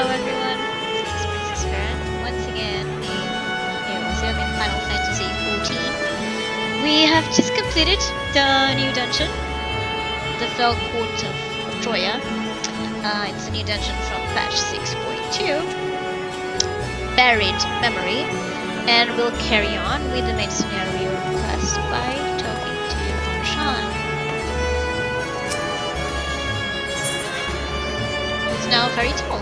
Hello everyone, this is Princess Farron. Once again, I'm in Final Fantasy XIV. We have just completed the new dungeon, the Fell Court of Troya. It's a new dungeon from patch 6.2, Buried Memory, and we'll carry on with the main scenario quest by talking to Anshan. He's now very tall.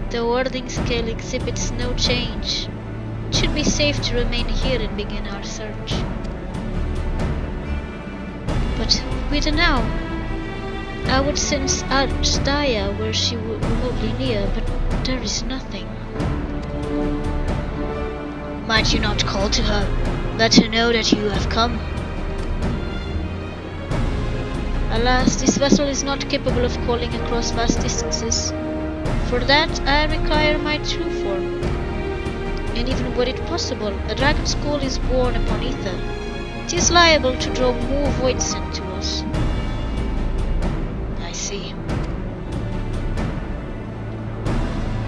The warding scale exhibits no change. It should be safe to remain here and begin our search. But we don't know. I would sense Archdaya were she remotely near, but there is nothing. Might you not call to her? Let her know that you have come. Alas, this vessel is not capable of calling across vast distances. For that, I require my true form. And even were it possible, a dragon's call is born upon ether. It is liable to draw more void sent to us. I see.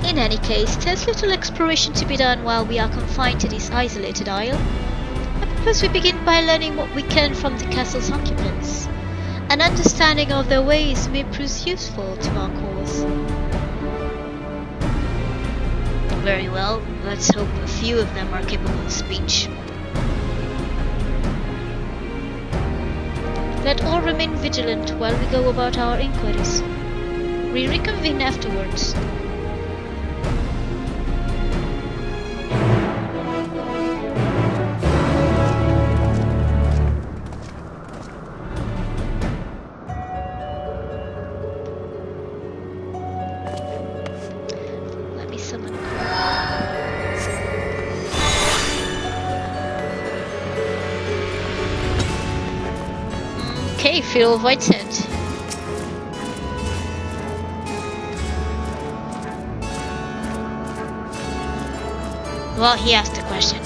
In any case, there's little exploration to be done while we are confined to this isolated isle. I propose we begin by learning what we can from the castle's occupants. An understanding of their ways may prove useful to our cause. Very well, let's hope a few of them are capable of speech. Let all remain vigilant while we go about our inquiries. We reconvene afterwards. Let me summon. Okay, feel void sent. Well, he asked the question.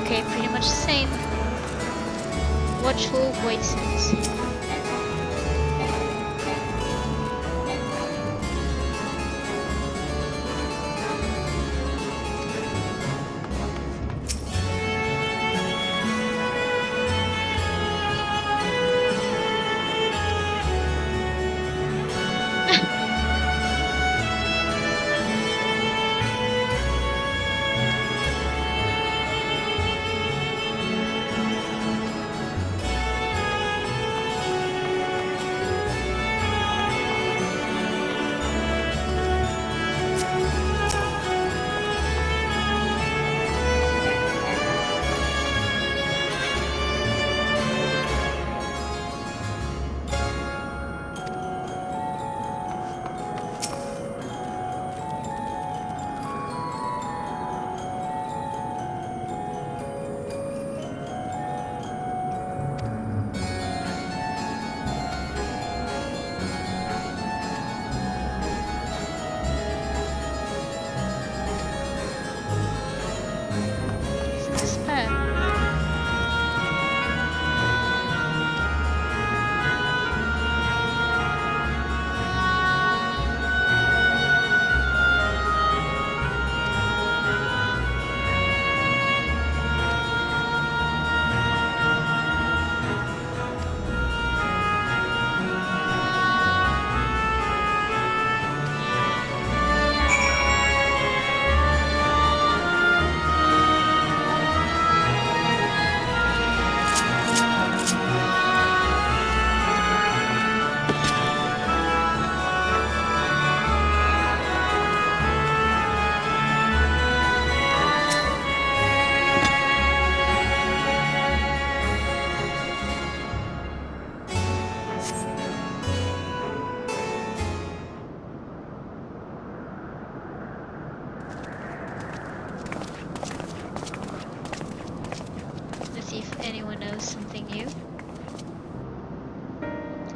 Okay, pretty much the same. Watchful void sense.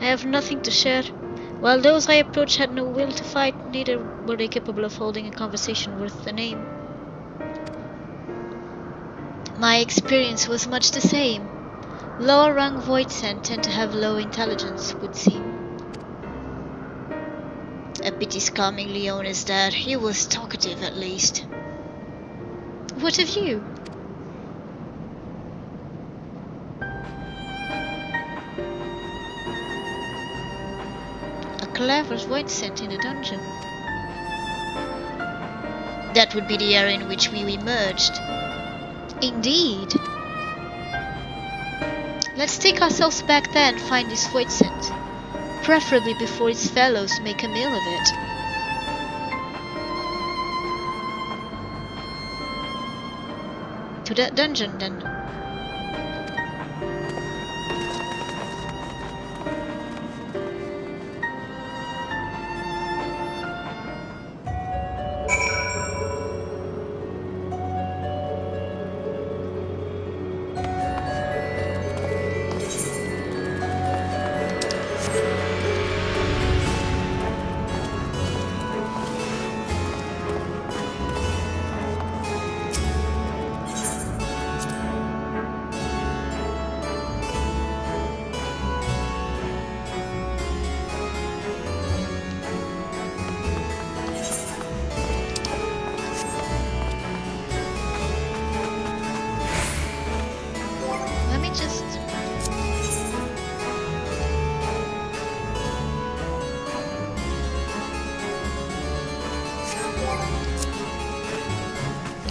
I have nothing to share. While those I approached had no will to fight, neither were they capable of holding a conversation worth the name. My experience was much the same. Lower-rung Voidsent tend to have low intelligence, would seem. A pity Scarming Leon is dead. He was talkative, at least. What of you? A clever Voidsent in a dungeon. That would be the area in which we emerged. Indeed. Let's take ourselves back there and find this Voidsent. Preferably before its fellows make a meal of it. To that dungeon, then.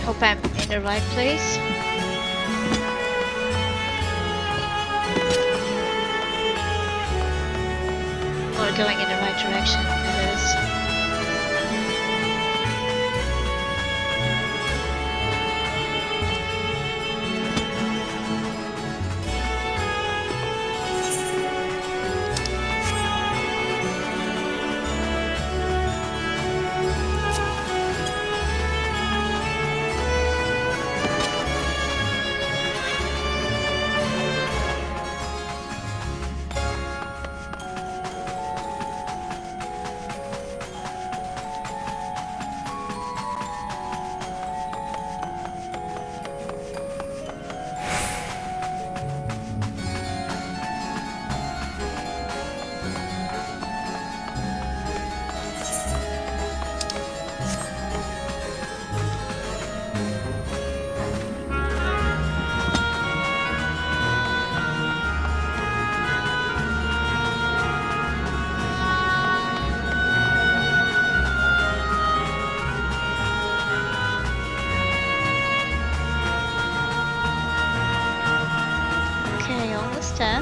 Hope I'm in the right place. Or going in the right direction, that is. There.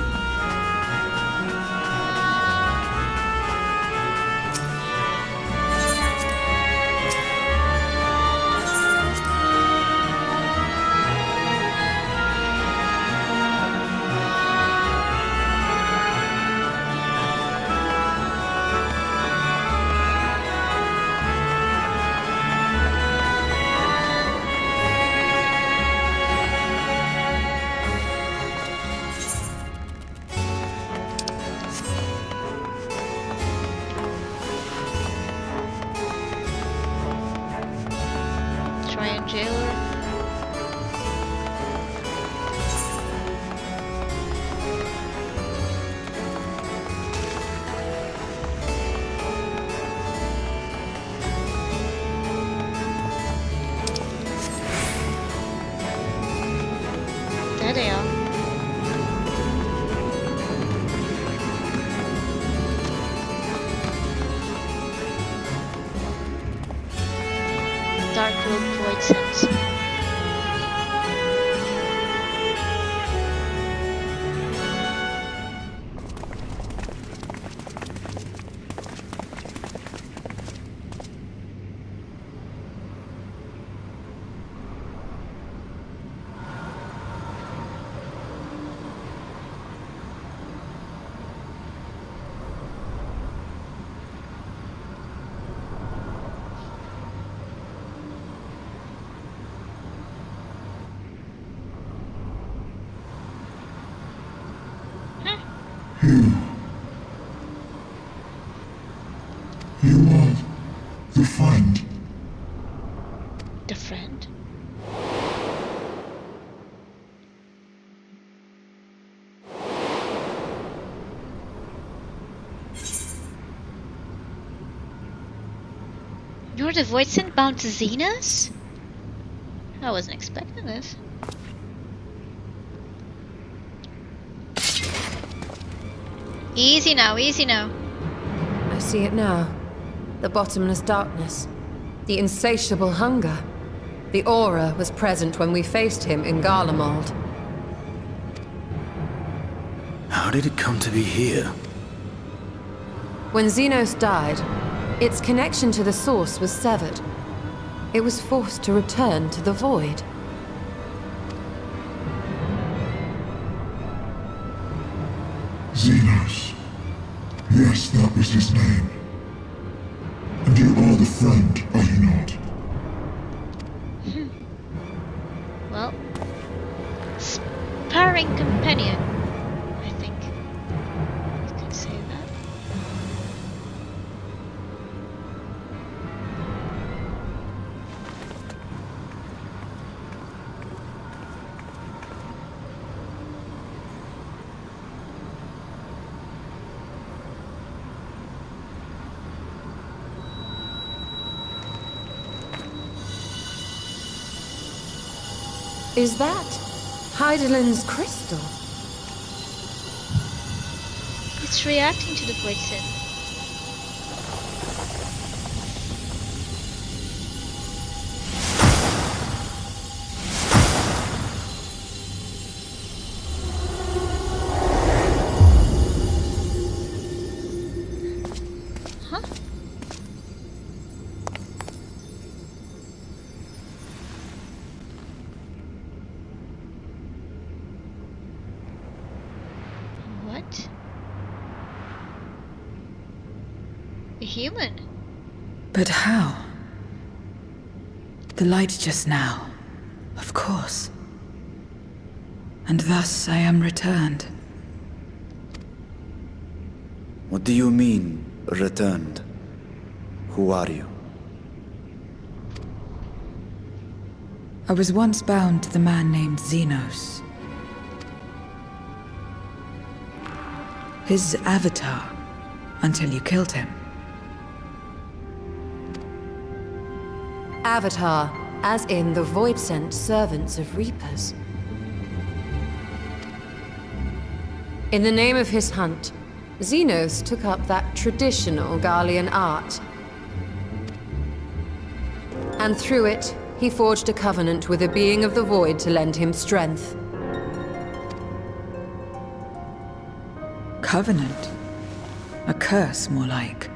There they are. Dark Road Voidsent. You're the void sent bound to Xenos? I wasn't expecting this. Easy now, easy now. I see it now. The bottomless darkness. The insatiable hunger. The aura was present when we faced him in Garlemald. How did it come to be here? When Xenos died, its connection to the source was severed. It was forced to return to the void. Xenos. Yes, that was his name. And you are the friend, are you not? Well, sparring companion, I think you could say that. Is that Heidelin's crystal? It's reacting to the void sin. Huh? What? A human? But how? The light just now. Of course. And thus I am returned. What do you mean, returned? Who are you? I was once bound to the man named Xenos. His avatar, until you killed him. Avatar, as in the void-sent servants of Reapers. In the name of his hunt, Xenos took up that traditional Garlean art. And through it, he forged a covenant with a being of the void to lend him strength. Covenant? A curse, more like.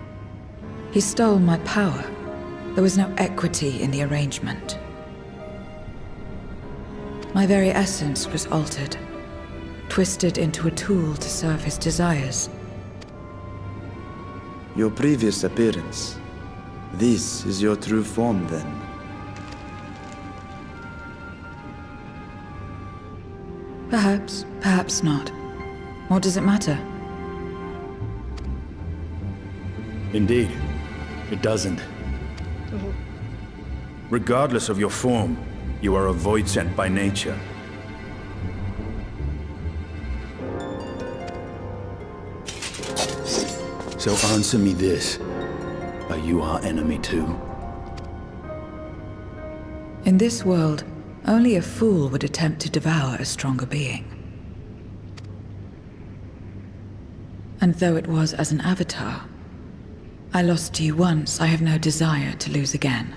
He stole my power. There was no equity in the arrangement. My very essence was altered, twisted into a tool to serve his desires. Your previous appearance. This is your true form, then. Perhaps, perhaps not. What does it matter? Indeed, it doesn't. Regardless of your form, you are a void sent by nature. So answer me this. Are you our enemy too? In this world, only a fool would attempt to devour a stronger being. And though it was as an avatar, I lost to you once, I have no desire to lose again.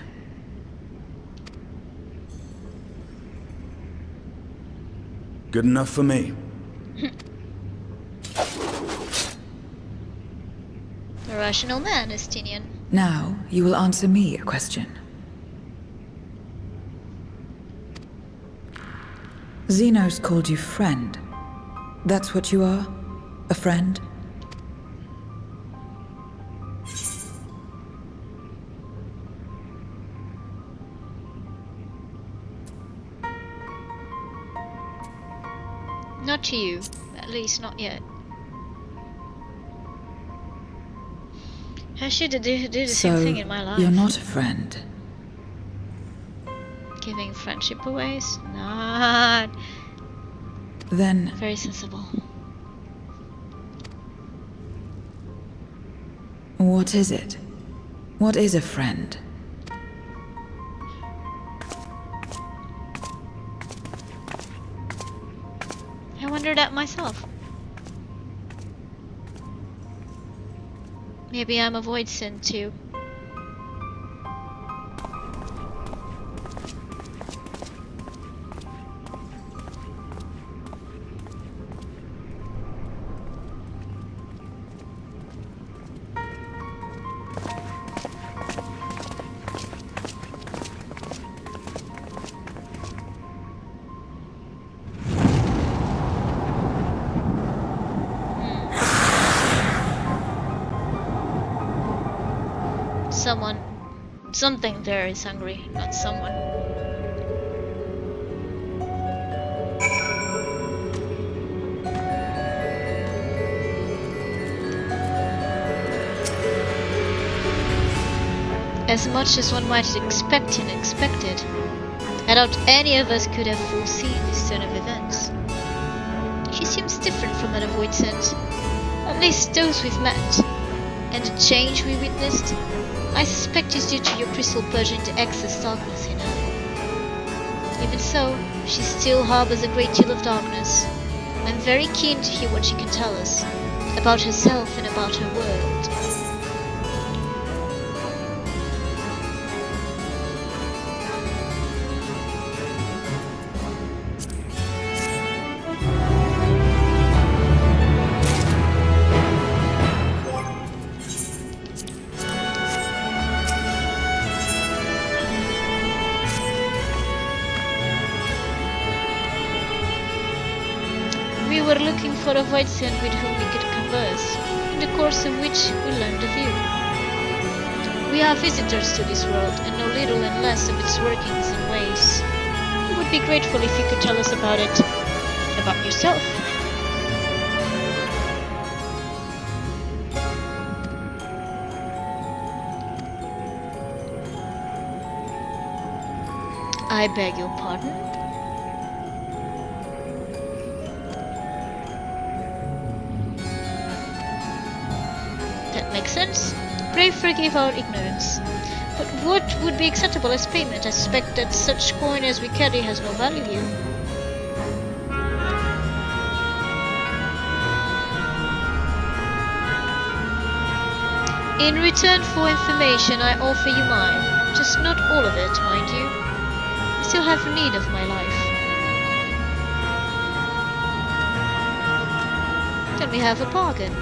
Good enough for me. A rational man, Estinian. Now, you will answer me a question. Xenos called you friend. That's what you are? A friend? Not to you. At least not yet. I should do the same thing in my life. You're not a friend. Giving friendship away is not Then very sensible. what is it? What is a friend? wonder that myself. Maybe I'm a void sin too. Something there is hungry, not someone. As much as one might expect unexpected, I doubt any of us could have foreseen this turn of events. She seems different from other void sent, at least those we've met, and the change we witnessed, I suspect is due to your crystal purging the excess darkness in her. Even so, she still harbors a great deal of darkness. I'm very keen to hear what she can tell us about herself and about her world. We were looking for a void sent with whom we could converse, in the course of which we learned of you. We are visitors to this world and know little and less of its workings and ways. We would be grateful if you could tell us about it, about yourself. I beg your pardon? Makes sense. Pray forgive our ignorance. But what would be acceptable as payment? I suspect that such coin as we carry has no value here. In return for information, I offer you mine. Just not all of it, mind you. I still have need of my life. Then we have a bargain.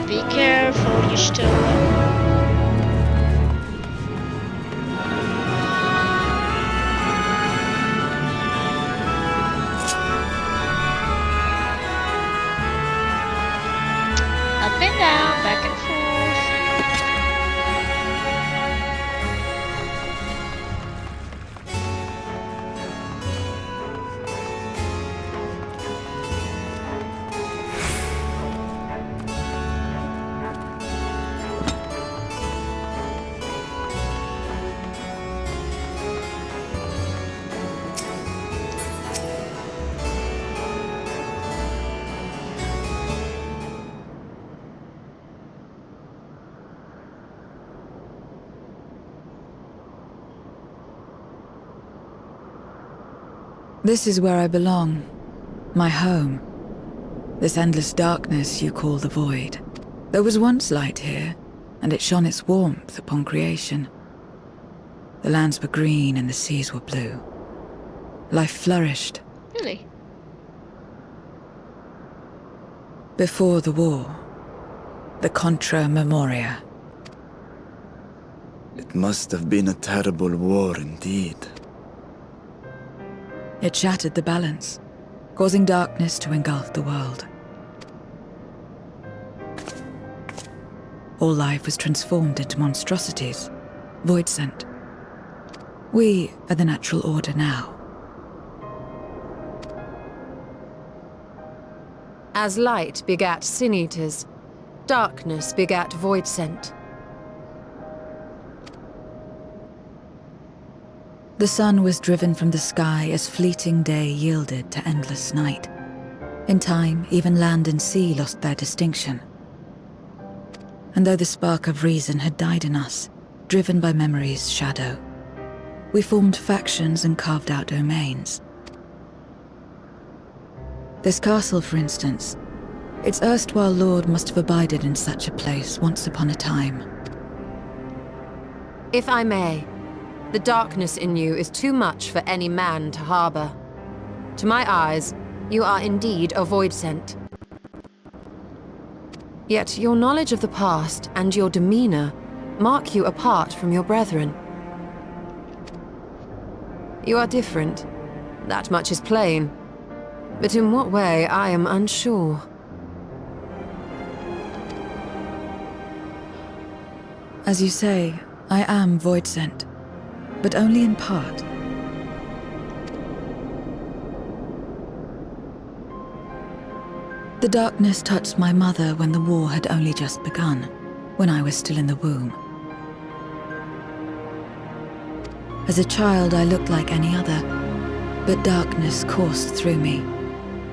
Be careful, you stolen. Up and down, back and forth. This is where I belong. My home. This endless darkness you call the Void. There was once light here, and it shone its warmth upon creation. The lands were green and the seas were blue. Life flourished. Really? Before the war. The Contra Memoria. It must have been a terrible war indeed. It shattered the balance, causing darkness to engulf the world. All life was transformed into monstrosities, void sent. We are the natural order now. As light begat sin eaters, darkness begat void sent. The sun was driven from the sky as fleeting day yielded to endless night. In time, even land and sea lost their distinction. And though the spark of reason had died in us, driven by memory's shadow. We formed factions and carved out domains. This castle, for instance, its erstwhile lord must have abided in such a place once upon a time. If I may, the darkness in you is too much for any man to harbor. To my eyes, you are indeed a void scent. Yet your knowledge of the past and your demeanor mark you apart from your brethren. You are different. That much is plain. But in what way, I am unsure. As you say, I am void sent, but only in part. The darkness touched my mother when the war had only just begun, when I was still in the womb. As a child, I looked like any other, but darkness coursed through me,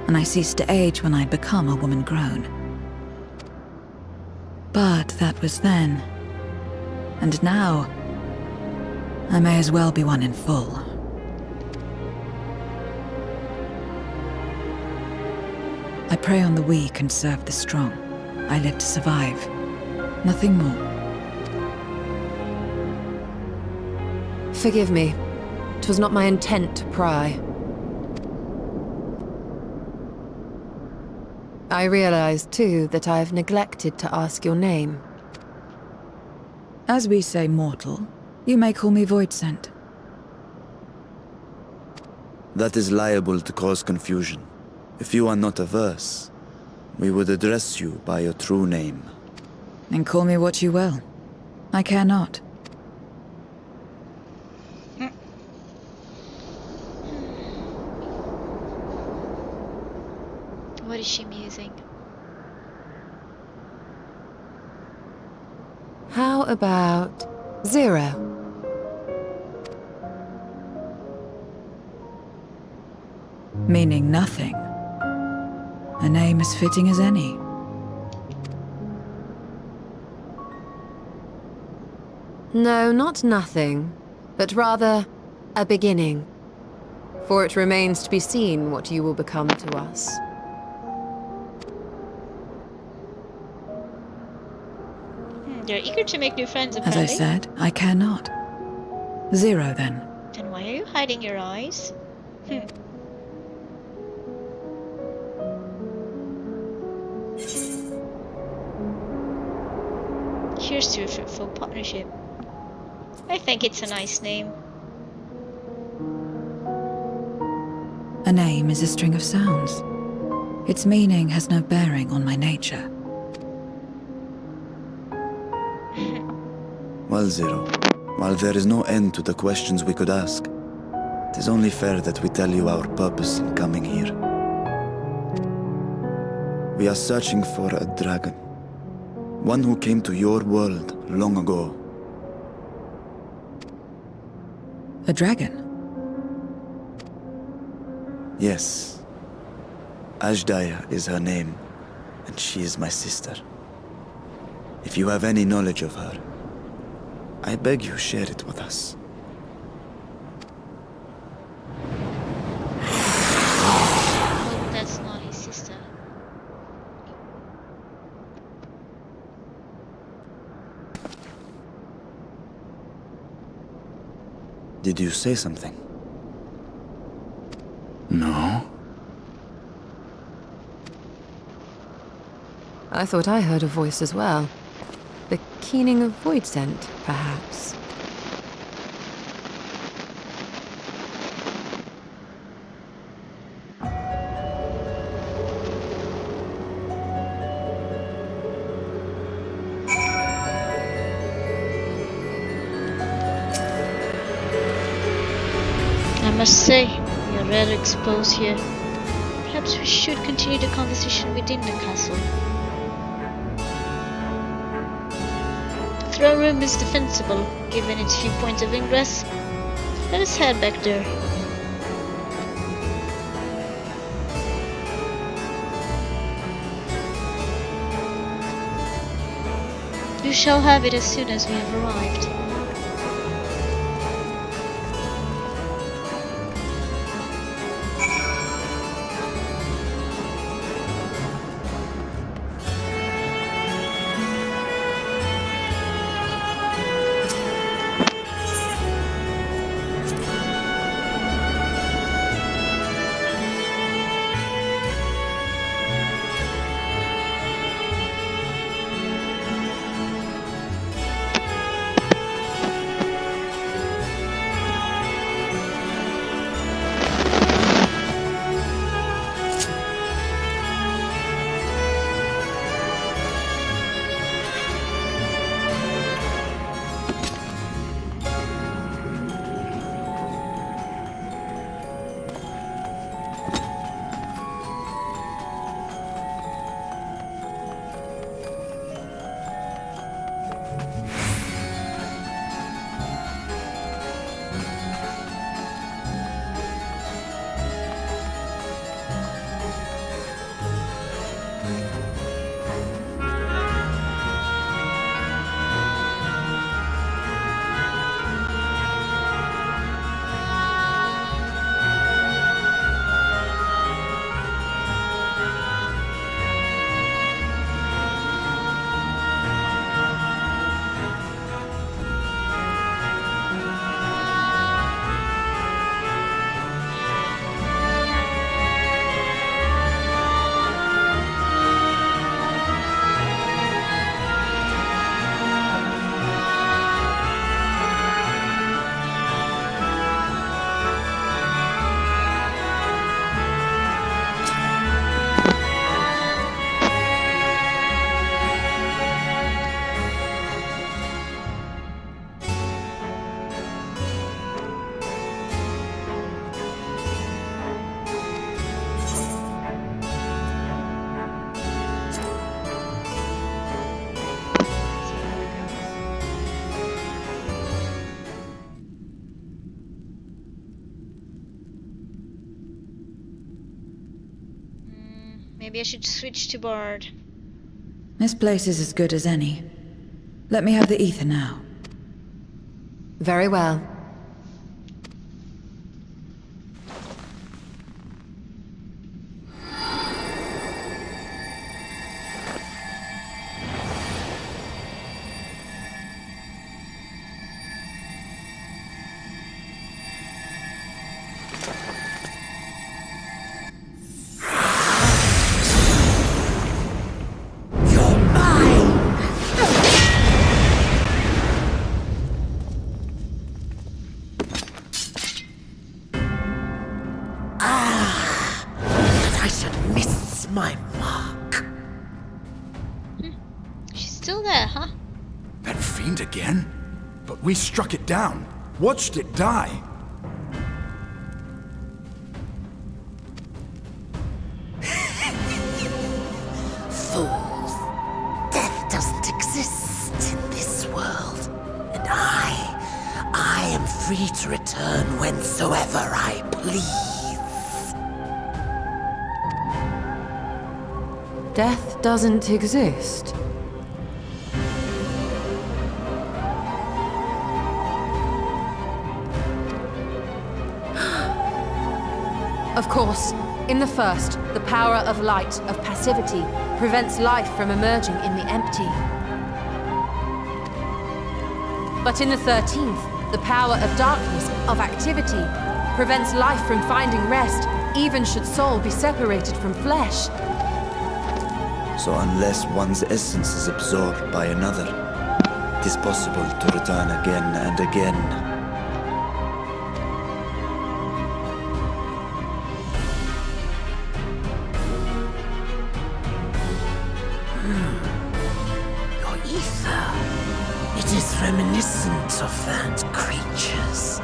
and I ceased to age when I'd become a woman grown. But that was then. And now, I may as well be one in full. I prey on the weak and serve the strong. I live to survive. Nothing more. Forgive me. 'Twas not my intent to pry. I realize, too, that I've neglected to ask your name. As we say mortal, you may call me void sent. That is liable to cause confusion. If you are not averse, we would address you by your true name. Then call me what you will. I care not. What is she musing? How about Zero? Meaning nothing. A name as fitting as any. No, not nothing, but rather a beginning. For it remains to be seen what you will become to us. They're eager to make new friends, As apparently. I said, I care not. Zero, then. Then why are you hiding your eyes? Here's to a fruitful partnership. I think it's a nice name. A name is a string of sounds. Its meaning has no bearing on my nature. Well, Zero, while there is no end to the questions we could ask, it is only fair that we tell you our purpose in coming here. We are searching for a dragon. One who came to your world long ago. A dragon? Yes. Ashdaya is her name, and she is my sister. If you have any knowledge of her, I beg you share it with us. Hope that's not his sister. Did you say something? No? I thought I heard a voice as well. The keening of void scent, perhaps. I must say, we are rather exposed here. Perhaps we should continue the conversation within the castle. The throne room is defensible, given its few points of ingress. Let us head back there. You shall have it as soon as we have arrived. Maybe I should switch to Bard. This place is as good as any. Let me have the ether now. Very well. I should miss my mark. She's still there, huh? That fiend again? But we struck it down. Watched it die. Fools. Death doesn't exist in this world. And I am free to return whensoever I please. Death doesn't exist. Of course, in the first, the power of light, of passivity, prevents life from emerging in the empty. But in the 13th, the power of darkness, of activity, prevents life from finding rest, even should soul be separated from flesh. So unless one's essence is absorbed by another, it is possible to return again and again. Your ether. It is reminiscent of that creature's.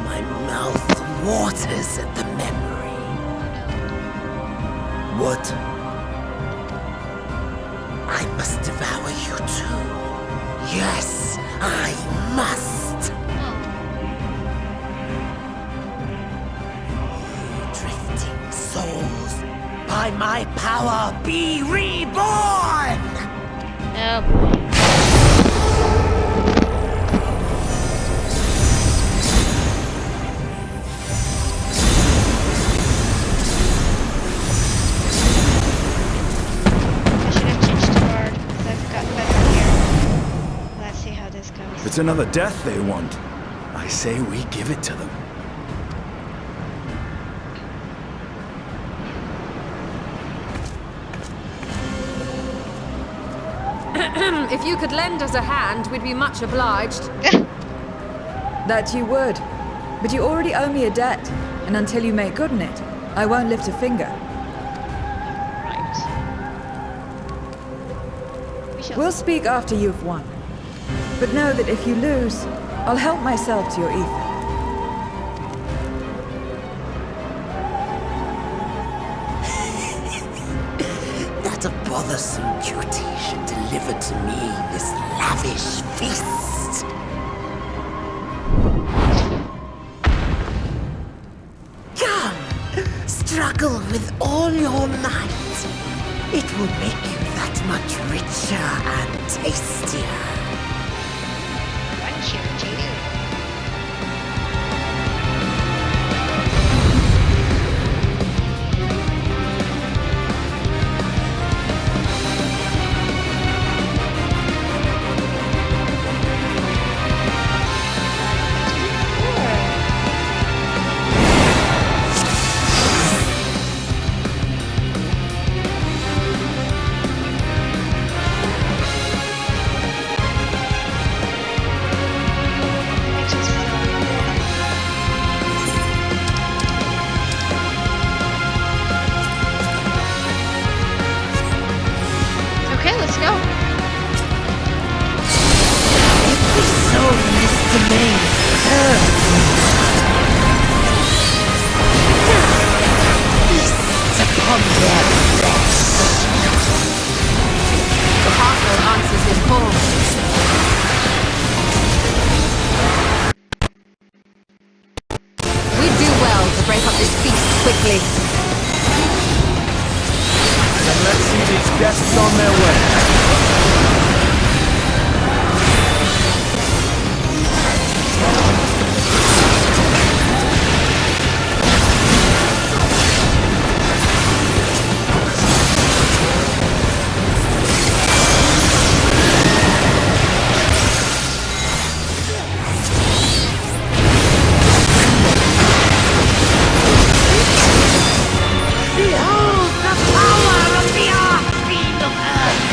My mouth waters at the memory. What? I must devour you too. Yes, I must. Drifting souls, by my power be reborn! Oh boy. I should have changed to Bard, because I've got better gear. Let's see how this goes. If it's another death they want, I say we give it to them. If you could lend us a hand, we'd be much obliged. That you would. But you already owe me a debt, and until you make good on it, I won't lift a finger. Right. We shall We'll speak after you've won. But know that if you lose, I'll help myself to your ether. That a bothersome cutie should deliver to me this lavish feast. Come, struggle with all your might. It will make you that much richer and tastier. crunchier too. Okay, let's go. This soul in this domain feast upon their flesh. The partner answers his call. We'd do well to break up this feast quickly. these guests on their way. Behold the power of the Archfiend of Earth!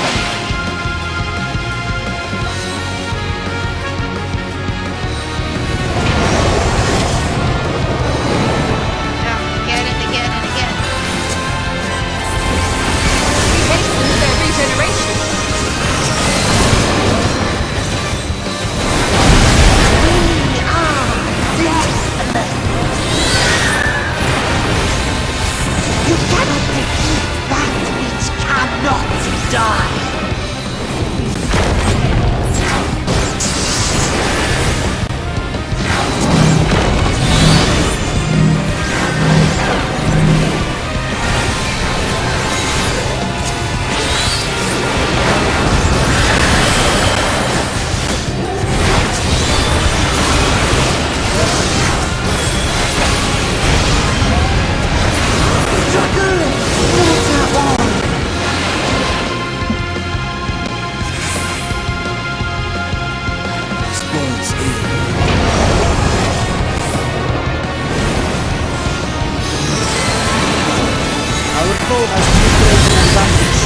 Yeah, again and again and again. We hasten their regeneration. We are death! You cannot defeat that which cannot die! Spoils in. Our foe has taken an advantage.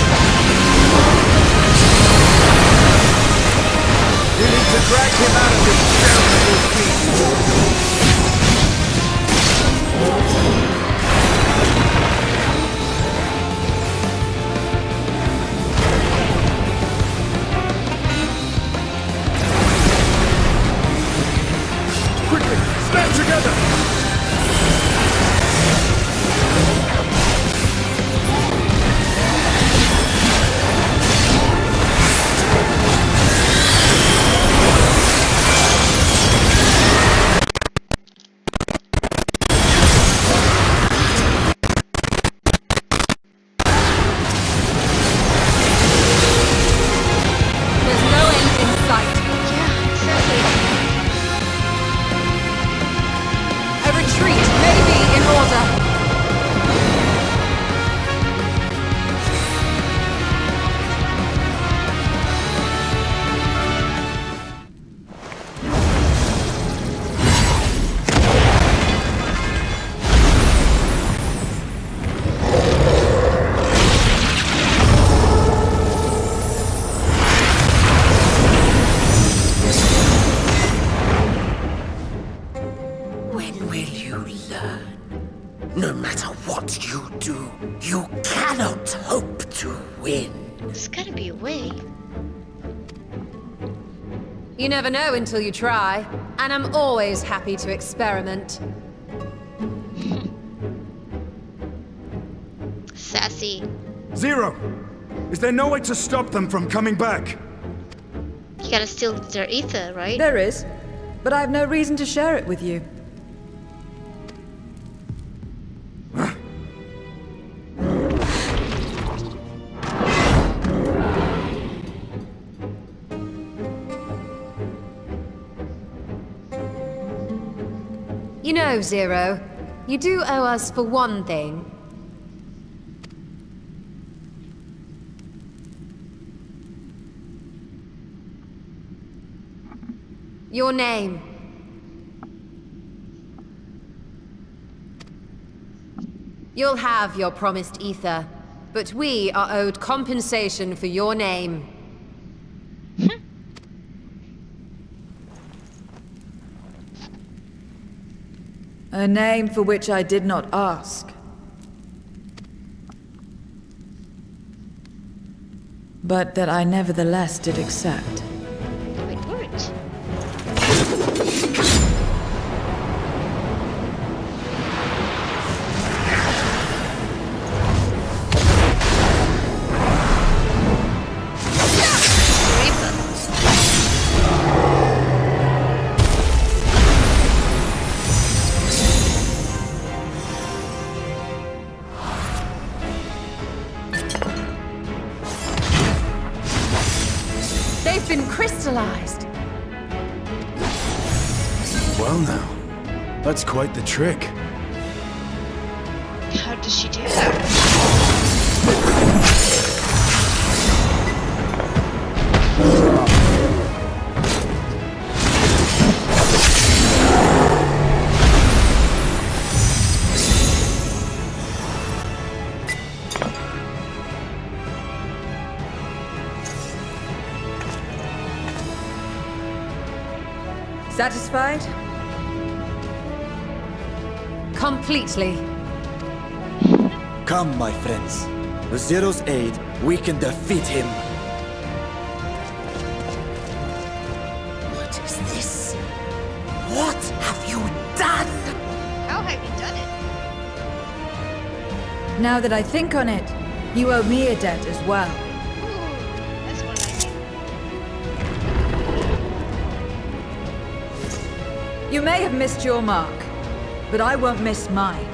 We need to drag him out of this damnable feast. Quickly, stand together! There's no end in sight. Yeah, exactly. A retreat may be in order. When will you learn? No matter what you do, you cannot hope to win. There's gotta be a way. You never know until you try, and I'm always happy to experiment. Sassy. Zero! Is there no way to stop them from coming back? You gotta steal their ether, right? There is, but I have no reason to share it with you. You know, Zero, you do owe us for one thing. Your name. You'll have your promised ether, but we are owed compensation for your name. A name for which I did not ask. But that I nevertheless did accept. It worked. Well now, that's quite the trick. How does she do that? Satisfied? Completely. Come, my friends. With Zero's aid, we can defeat him. What is this? What have you done? How have you done it? Now that I think on it, you owe me a debt as well. Ooh, that's one like it. You may have missed your mark, but I won't miss mine.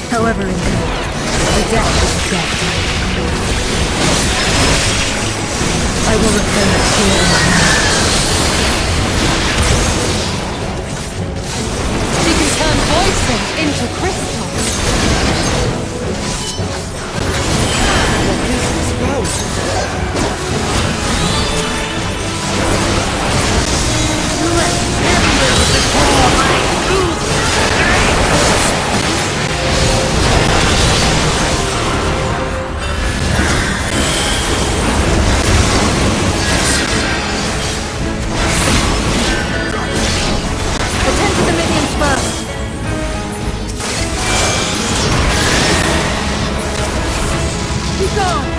However, in the debt is a debt. I will return it to you. She can turn voices into crystal. Attend to the minions first. Be gone.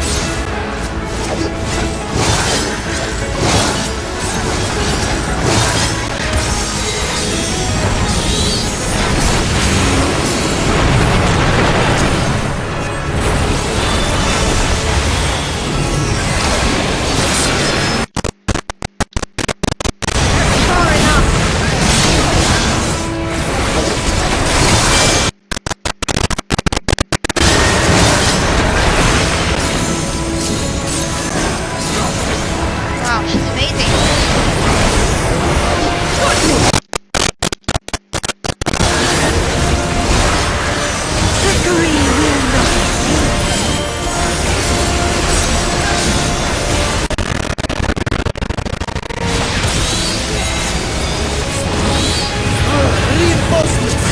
Far enough. Wow, she's amazing. Victory will not. Reinforcements!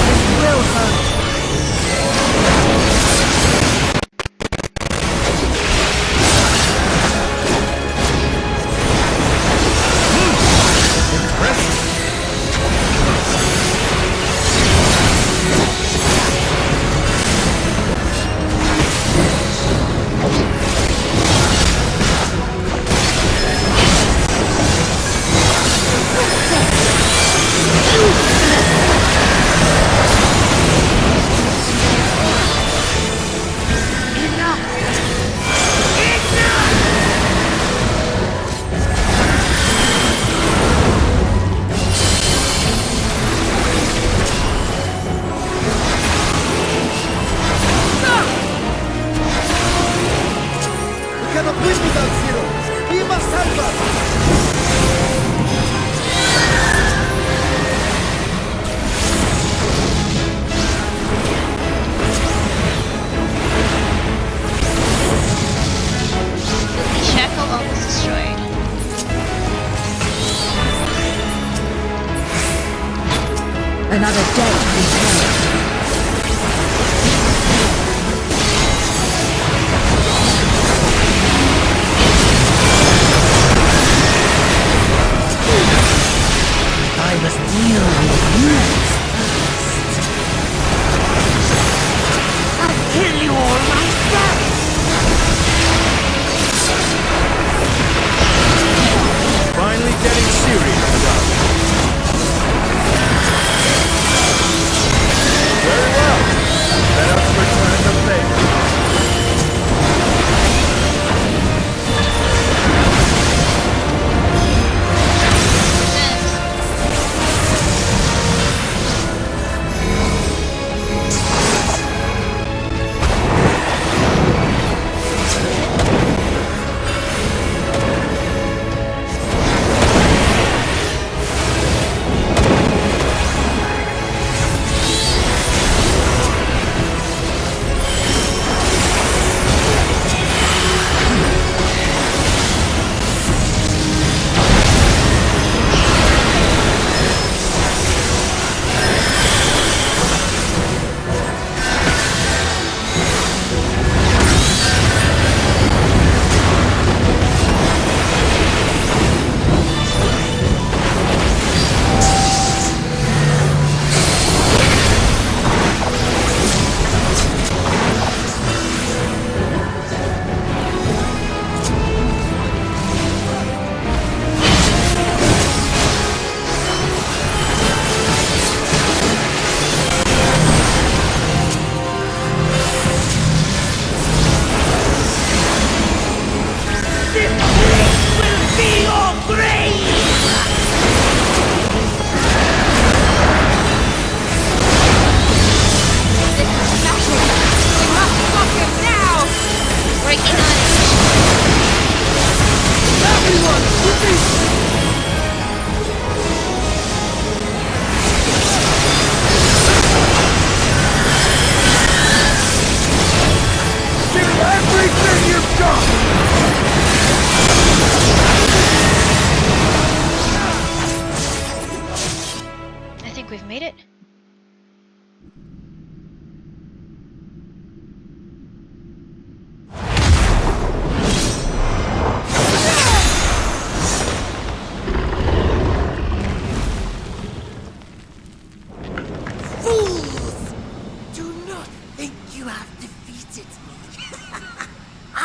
This will hurt. We cannot win without Zero! He must help us! The shackle almost destroyed. Another debt repaid. I must deal with you first. I'll kill you all myself! Finally getting serious, darling.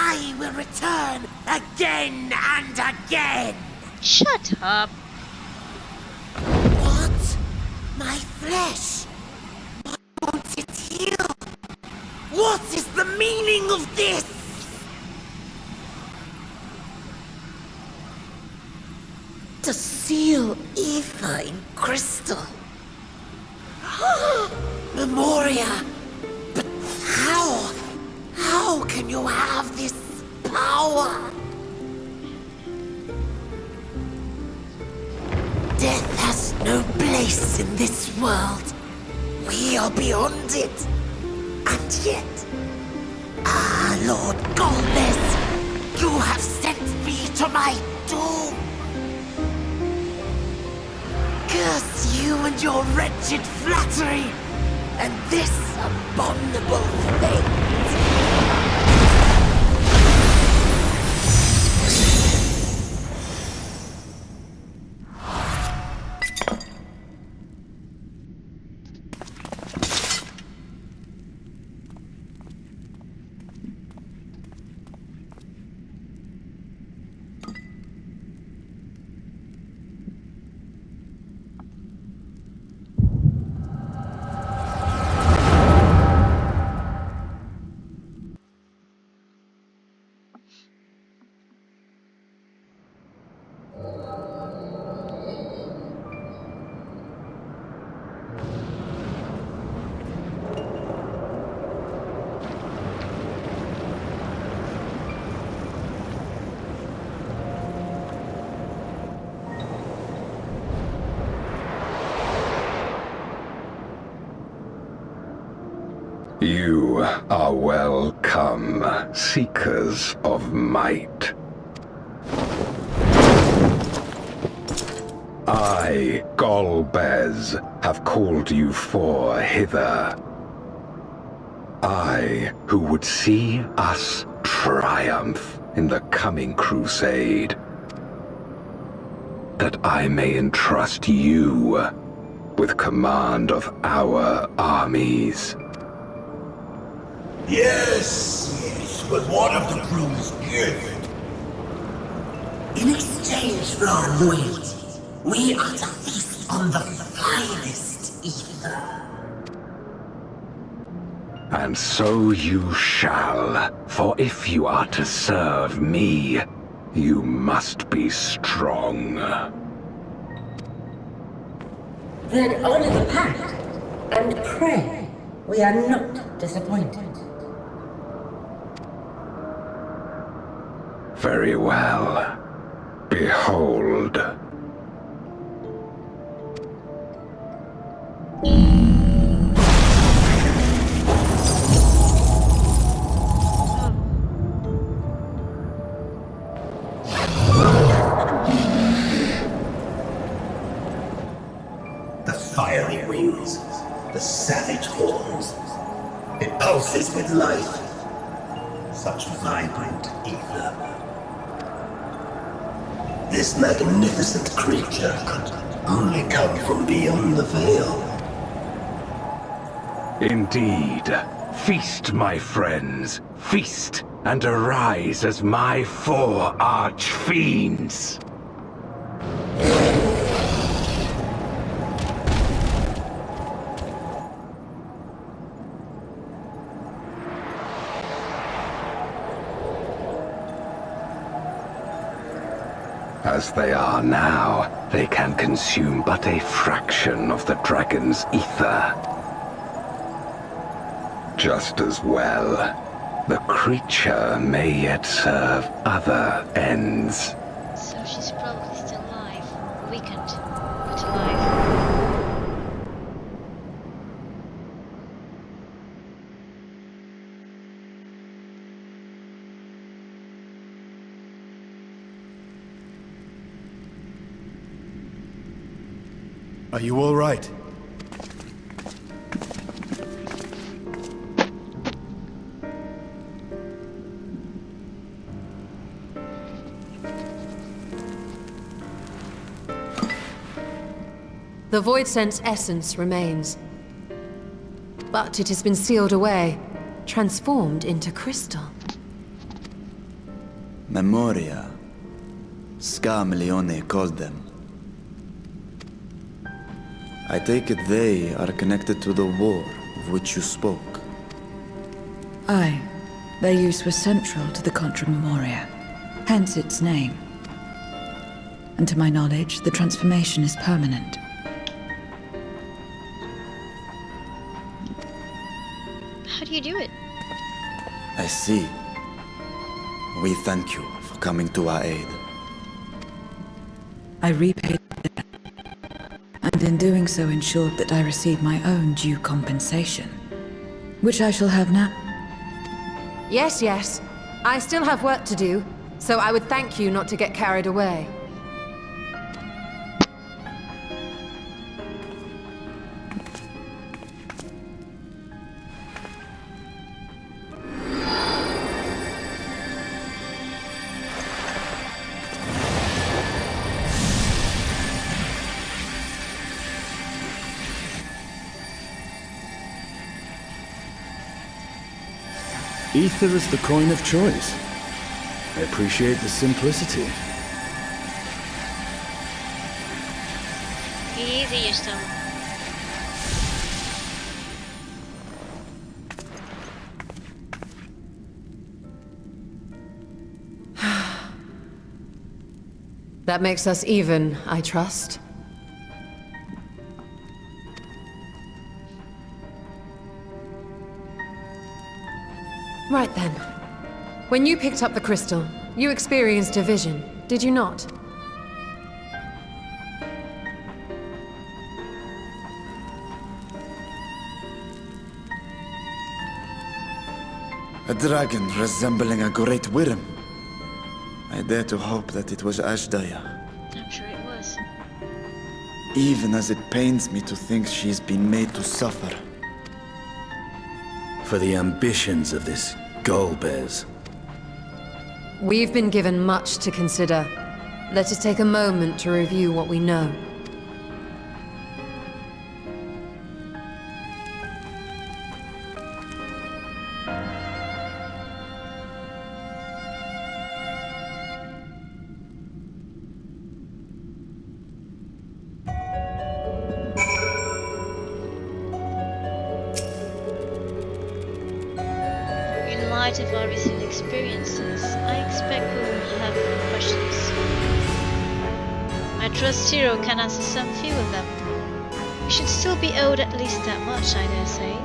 I will return again and again! Shut up. What? My flesh? Why won't it heal? What is the meaning of this? To seal ether in crystal. Memoria! But how? How can you have this power? Death has no place in this world. We are beyond it. And yet... Ah, Lord Golbez, you have sent me to my doom. Curse you and your wretched flattery, and this abominable fate. You are welcome, seekers of might. I, Golbez, have called you forth hither. I, who would see us triumph in the coming crusade. That I may entrust you with command of our armies. Yes, but what of the crew's gift? In exchange for our loyalty, we are to feast on the finest ether. And so you shall, for if you are to serve me, you must be strong. Then honor the pact, and pray we are not disappointed. Very well. Behold. The fiery wings, the savage horns. It pulses with life. Such vibrant ether. This magnificent creature could only come from beyond the veil. Indeed. Feast, my friends. Feast and arise as my 4 arch-fiends. As they are now, they can consume but a fraction of the dragon's ether. Just as well, the creature may yet serve other ends. So she's probably still alive. Weakened, but alive. Are you all right? The Void Sense essence remains. But it has been sealed away, transformed into crystal. Memoria. Scamlione called them. I take it they are connected to the war of which you spoke. Aye. Their use was central to the Contra Memoria, hence its name. And to my knowledge, the transformation is permanent. How do you do it? I see. We thank you for coming to our aid. I repaid the debt, and in doing so ensured that I received my own due compensation, which I shall have now. Yes, yes. I still have work to do, so I would thank you not to get carried away. Ether is the coin of choice. I appreciate the simplicity. Easy işte. That makes us even, I trust. Right then. When you picked up the crystal, you experienced a vision, did you not? A dragon resembling a great worm. I dare to hope that it was Ashdaya. I'm sure it was. Even as it pains me to think she's been made to suffer. For the ambitions of this Gullbears. We've been given much to consider. Let us take a moment to review what we know. In light of our recent experiences, I expect we will have questions. I trust Zero can answer some few of them. We should still be owed at least that much, I dare say.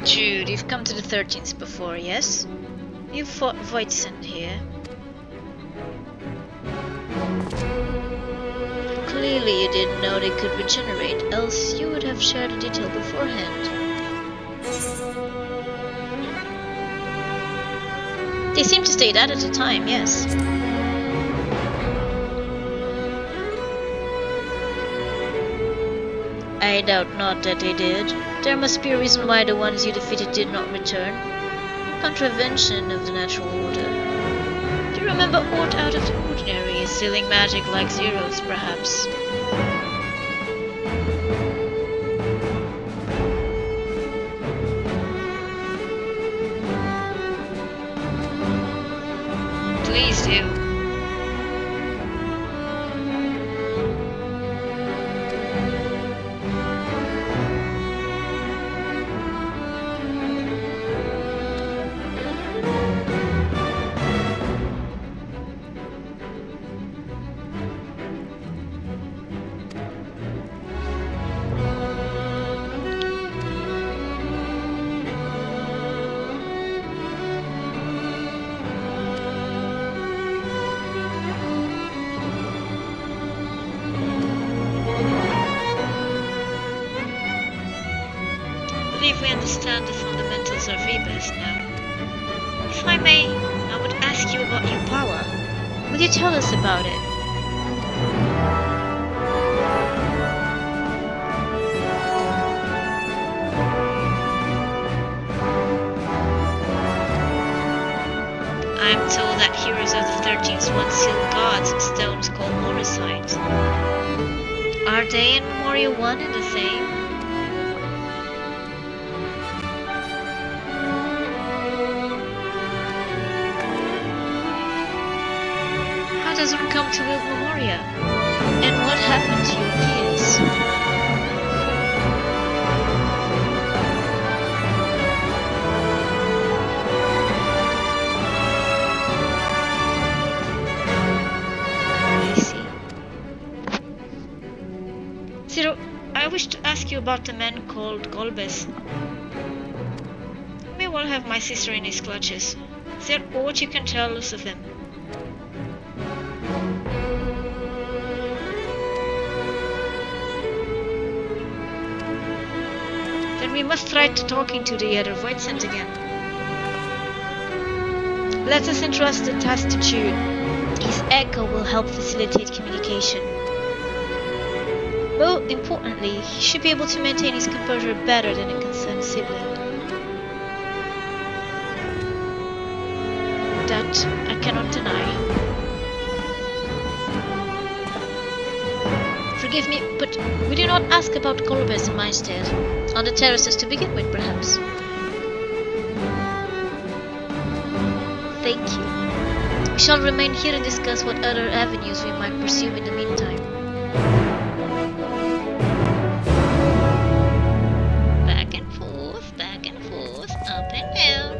Jude, you've come to the 13th before, yes? You fought Voidsent here. Clearly you didn't know they could regenerate, else you would have shared the detail beforehand. They seem to state that at the time, yes. I doubt not that they did. There must be a reason why the ones you defeated did not return. Contravention of the natural order. Do you remember aught out of the ordinary, stealing magic like Zero's, perhaps? Please do. I believe we understand the fundamentals of rebirth now. If I may, I would ask you about your power. Will you tell us about it? I'm told that heroes of the 13th once sealed gods in stones called Morrisite. Are they and Memoria one and the same? How does one come to wield Memoria? And what happened to your peers? Zero, I wish to ask you about the man called Golbez. May well have my sister in his clutches. Is there aught you can tell us of him? Then we must try to talking to the other Void Sent again. Let us entrust the task to Jude. His echo will help facilitate communication. More importantly, he should be able to maintain his composure better than a concerned sibling. That I cannot deny. Forgive me, but we do not ask about Golbez in my stead. On the terraces to begin with, perhaps. Thank you. We shall remain here and discuss what other avenues we might pursue in the meantime. Back and forth, up and down.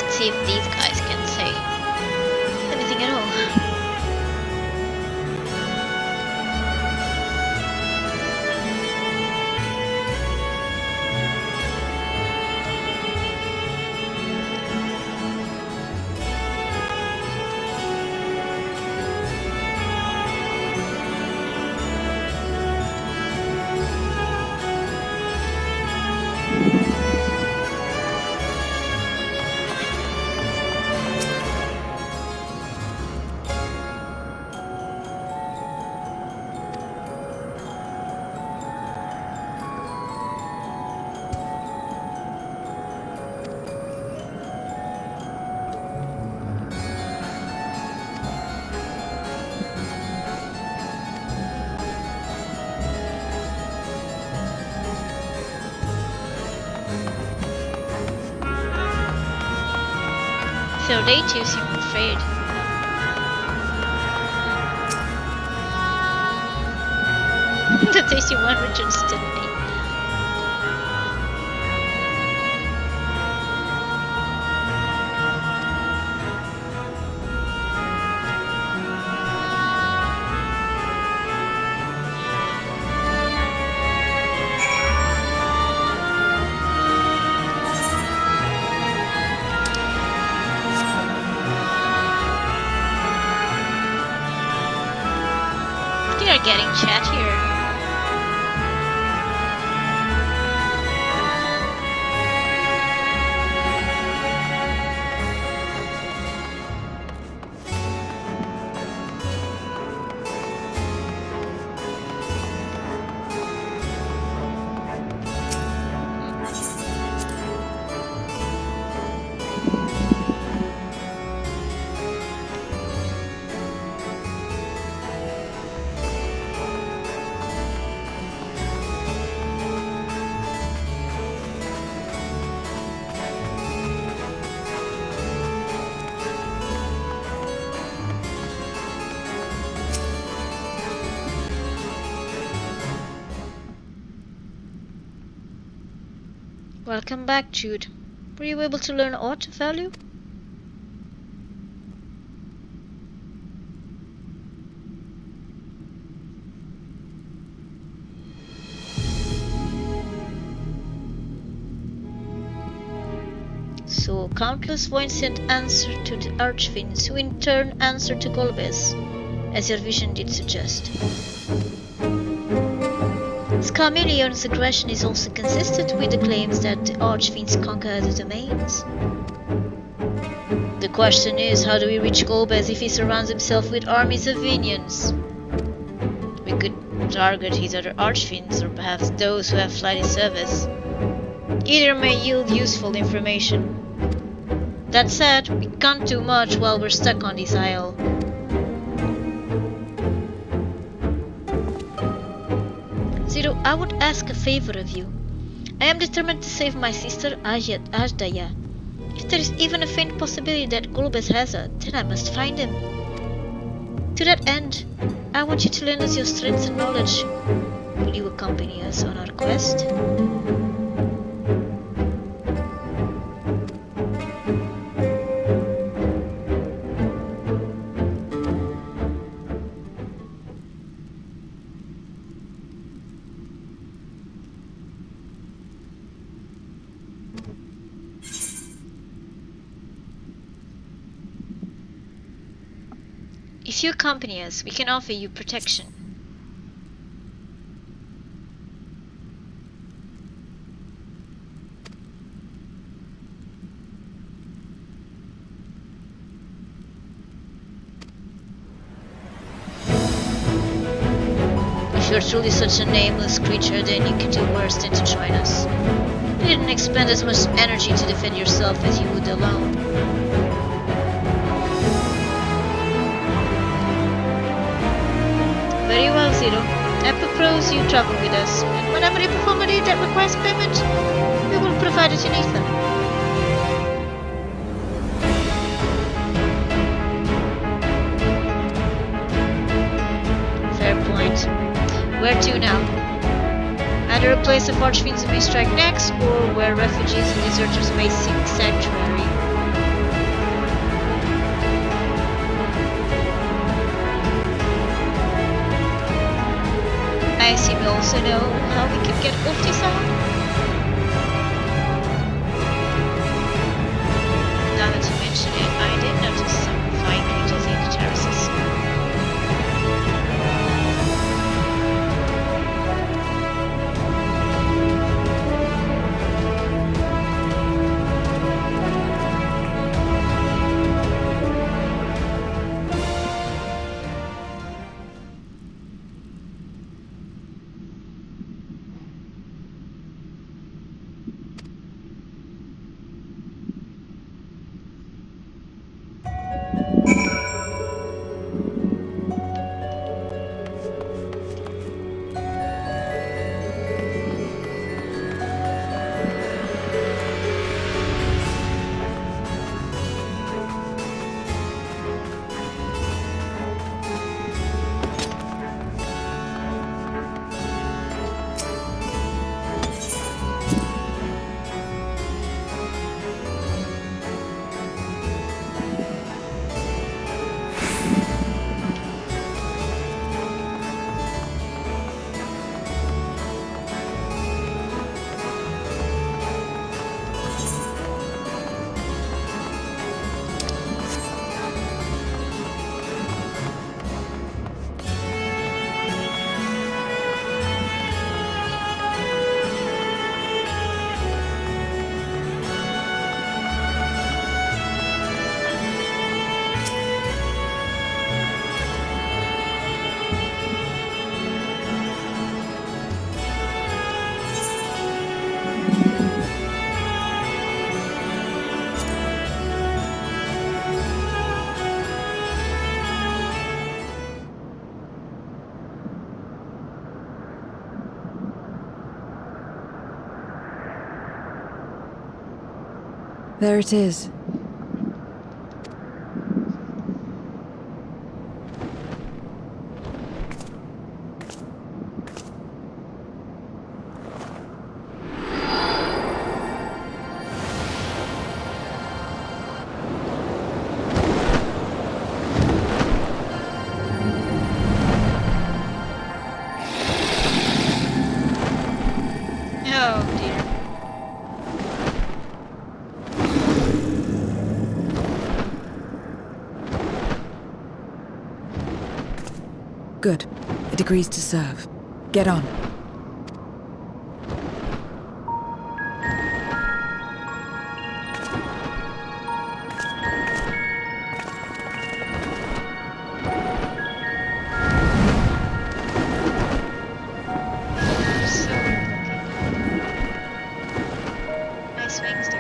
See if these guys can say anything at all. So they too seem afraid. The tasty one Richard stood me. They are getting chattier. Welcome back, Jude. Were you able to learn aught of value? So, countless voids sent answer to the Archfiends, who in turn answered to Golbez, as your vision did suggest. Scarmillion's aggression is also consistent with the claims that the Archfiends conquer the domains. The question is, how do we reach Golbez if he surrounds himself with armies of minions? We could target his other Archfiends, or perhaps those who have fled his service. Either may yield useful information. That said, we can't do much while we're stuck on this isle. Zero, I would ask a favor of you. I am determined to save my sister Ajdaya. If there is even a faint possibility that Golbez has her, then I must find him. To that end, I want you to lend us your strength and knowledge. Will you accompany us on our quest? If you accompany us, we can offer you protection. If you're truly such a nameless creature, then you can do worse than to join us. You didn't expend as much energy to defend yourself as you would alone. Very well, Zero. I propose you travel with us, and whenever you perform a deed that requires payment, we will provide it in ether. Fair point. Where to now? Either a place of archfiends may strike next, or where refugees and deserters may seek sanctuary. I assume you also know how we can get off this island? Now that you mention it, I did notice some flying creatures in the terraces. There it is. Good. It agrees to serve. Get on. So nice wings though.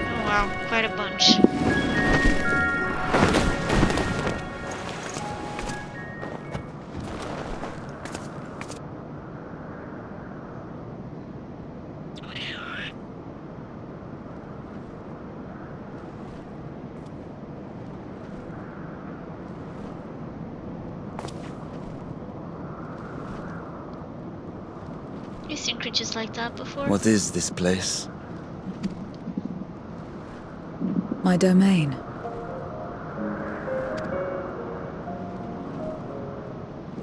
Oh wow, quite a bunch. You seen creatures like that before? What is this place? My domain.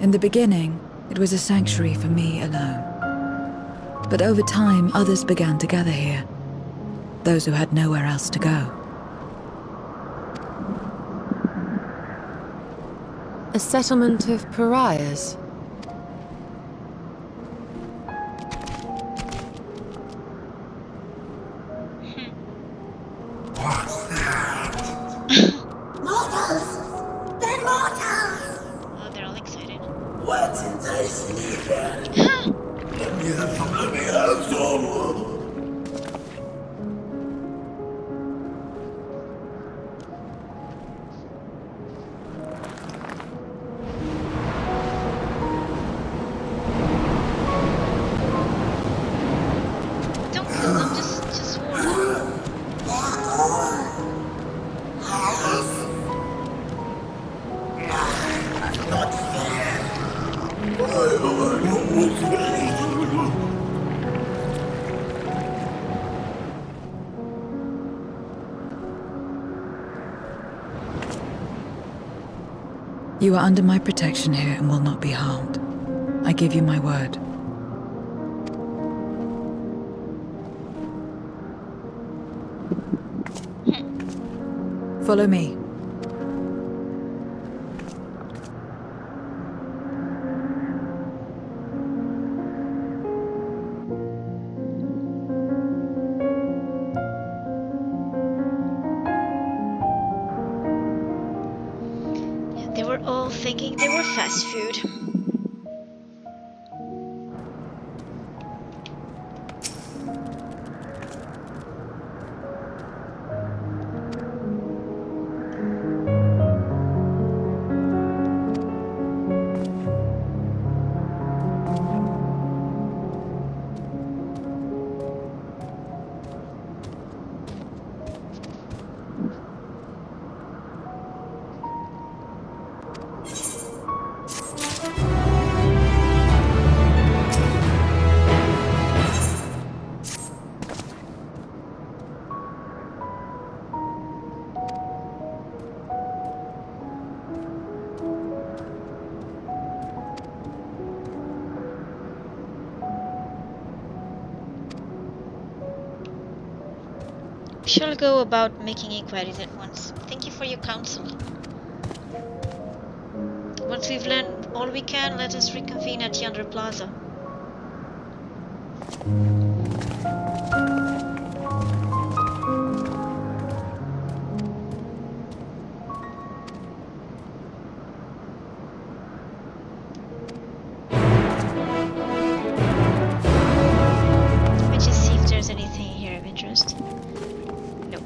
In the beginning, it was a sanctuary for me alone. But over time, others began to gather here. Those who had nowhere else to go. A settlement of pariahs? Mortals! They're mortals! Oh, they're all excited. What did they sleep in? Let me have some, let me have some! Don't kill them, just warn them. Not fair! Why am I not motivated? You are under my protection here and will not be harmed. I give you my word. Follow me. Yeah, they were all thinking they were fast food. We shall go about making inquiries at once. Thank you for your counsel. Once we've learned all we can, let us reconvene at yonder plaza. Let me just see if there's anything here of interest. Nope.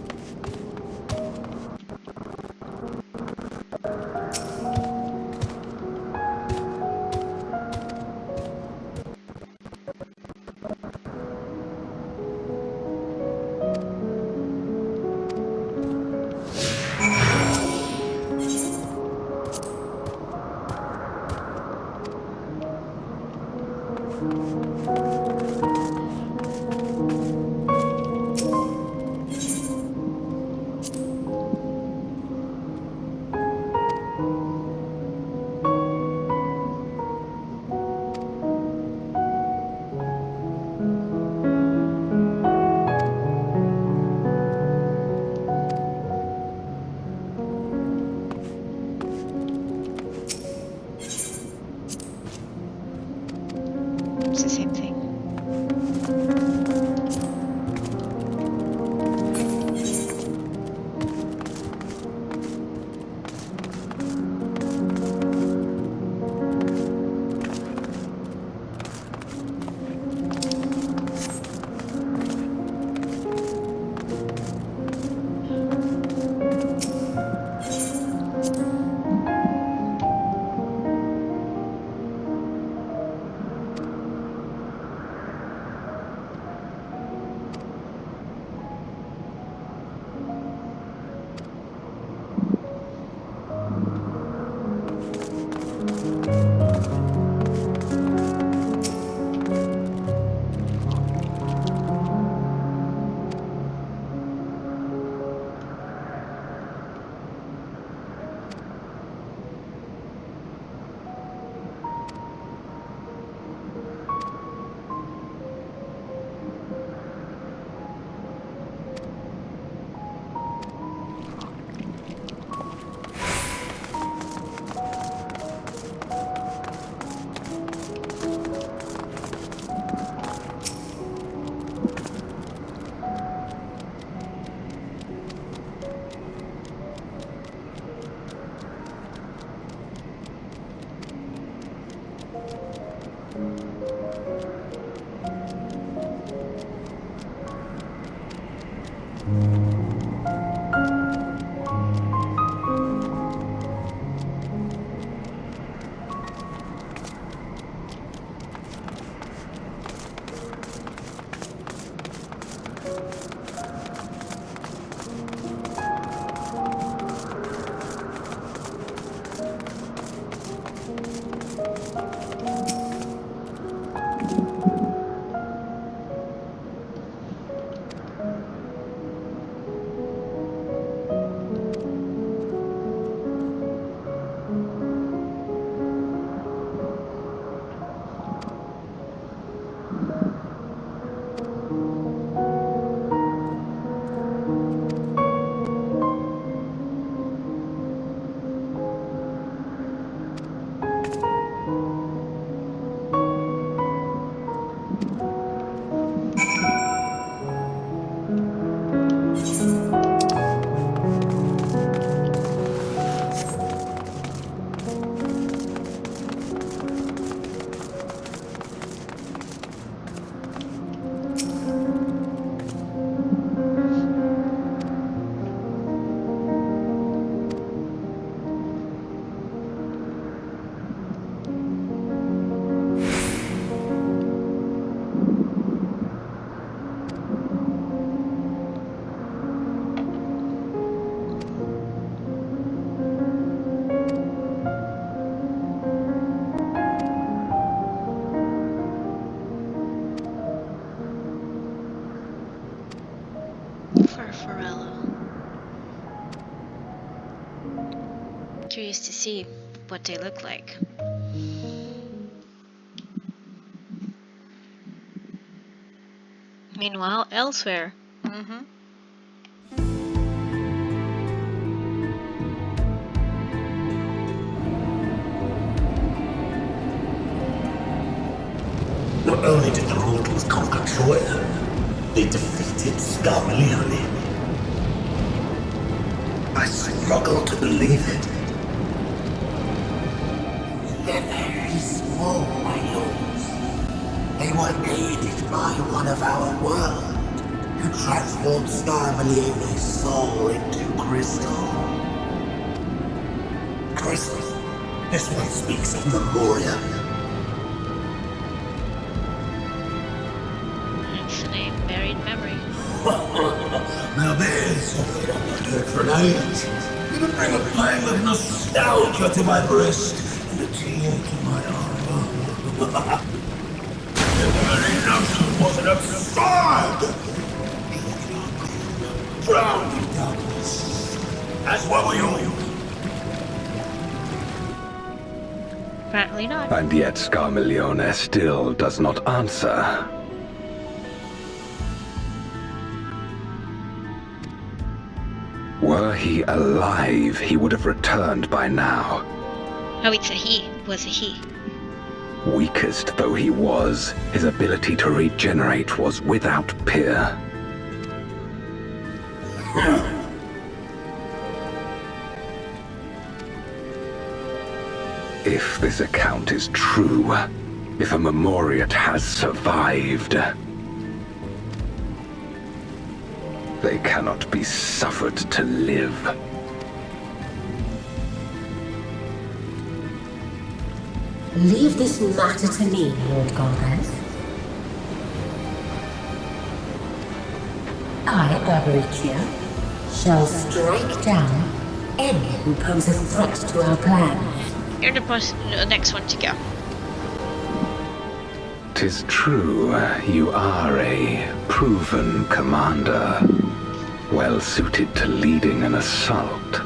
It's the same thing. Curious to see what they look like. Meanwhile, elsewhere. Not only did the mortals conquer Troy, they defeated Scarmalione. I struggle to believe it. They're very small, my lords. They were aided by one of our world, who transformed Scarmalione's soul into crystal. Crystal? This one speaks of Memoria. That's the name, buried memory. Now there's something I've not heard for an age. It'll bring a pang of nostalgia to my breast and a tear to my eye. Apparently not. And yet Scarmiglione still does not answer. Were he alive, he would have returned by now. Oh, it's a he. It was a he. Weakest though he was, his ability to regenerate was without peer. If this account is true, if a Memoriat has survived, they cannot be suffered to live. Leave this matter to me, Lord Golbez. I, Barbaricia, shall strike down any who pose a threat to our plan. You're the next one to go. 'Tis true, you are a proven commander, well suited to leading an assault.